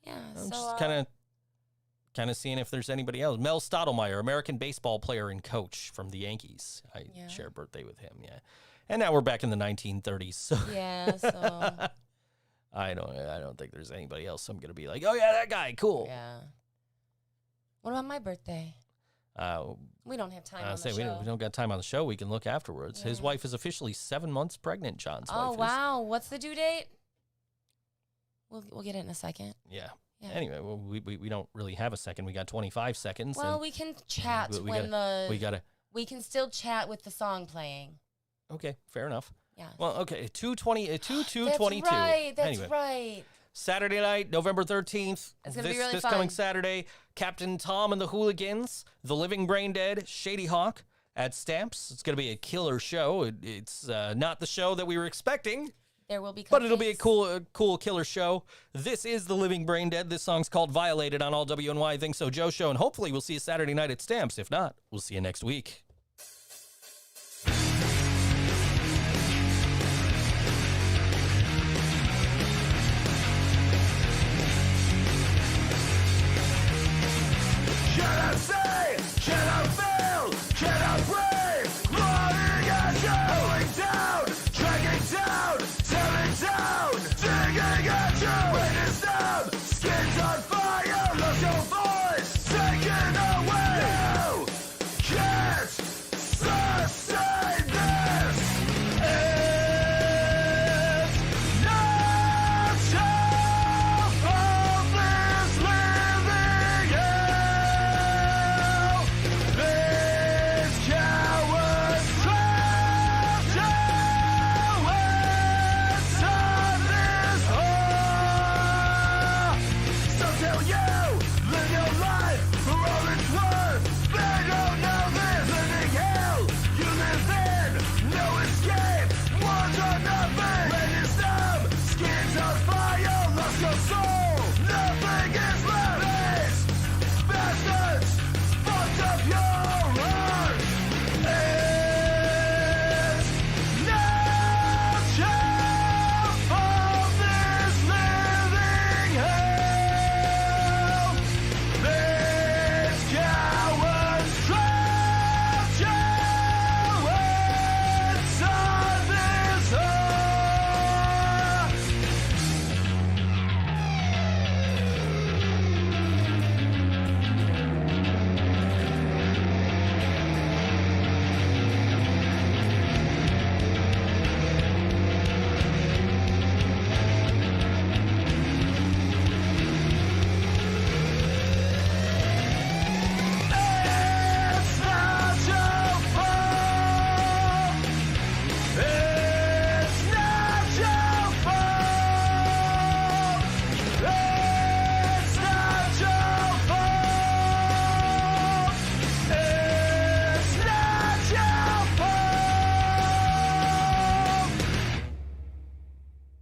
Yeah. I'm so just kind of seeing if there's anybody else. Mel Stottlemyre, American baseball player and coach from the Yankees. I share a birthday with him. Yeah. And now we're back in the 1930s. So yeah. So I don't think there's anybody else. I'm gonna be like, oh yeah, that guy, cool. yeah. What about my birthday? We don't have time on the show. We don't got time on the show. We can look afterwards. Yeah. His wife is officially 7 months pregnant. John's wife. Oh wow! What's the due date? We'll get it in a second. Yeah. Yeah. Anyway, well, we don't really have a second. We got 25 seconds. Well, and we can chat we can still chat with the song playing. Okay, fair enough. Yeah. Well, okay, 222. That's right. That's Anyway, right. Saturday night, November 13th. It's gonna be really this fun. coming Saturday, Captain Tom and the Hooligans, The Living Braindead, Shady Hawk at Stamps. It's going to be a killer show. It's not the show that we were expecting. There will be But it'll be a cupcakes. cool killer show. This is The Living Braindead. This song's called Violated on all WNY ThinkSoJoE show, and hopefully we'll see you Saturday night at Stamps. If not, we'll see you next week.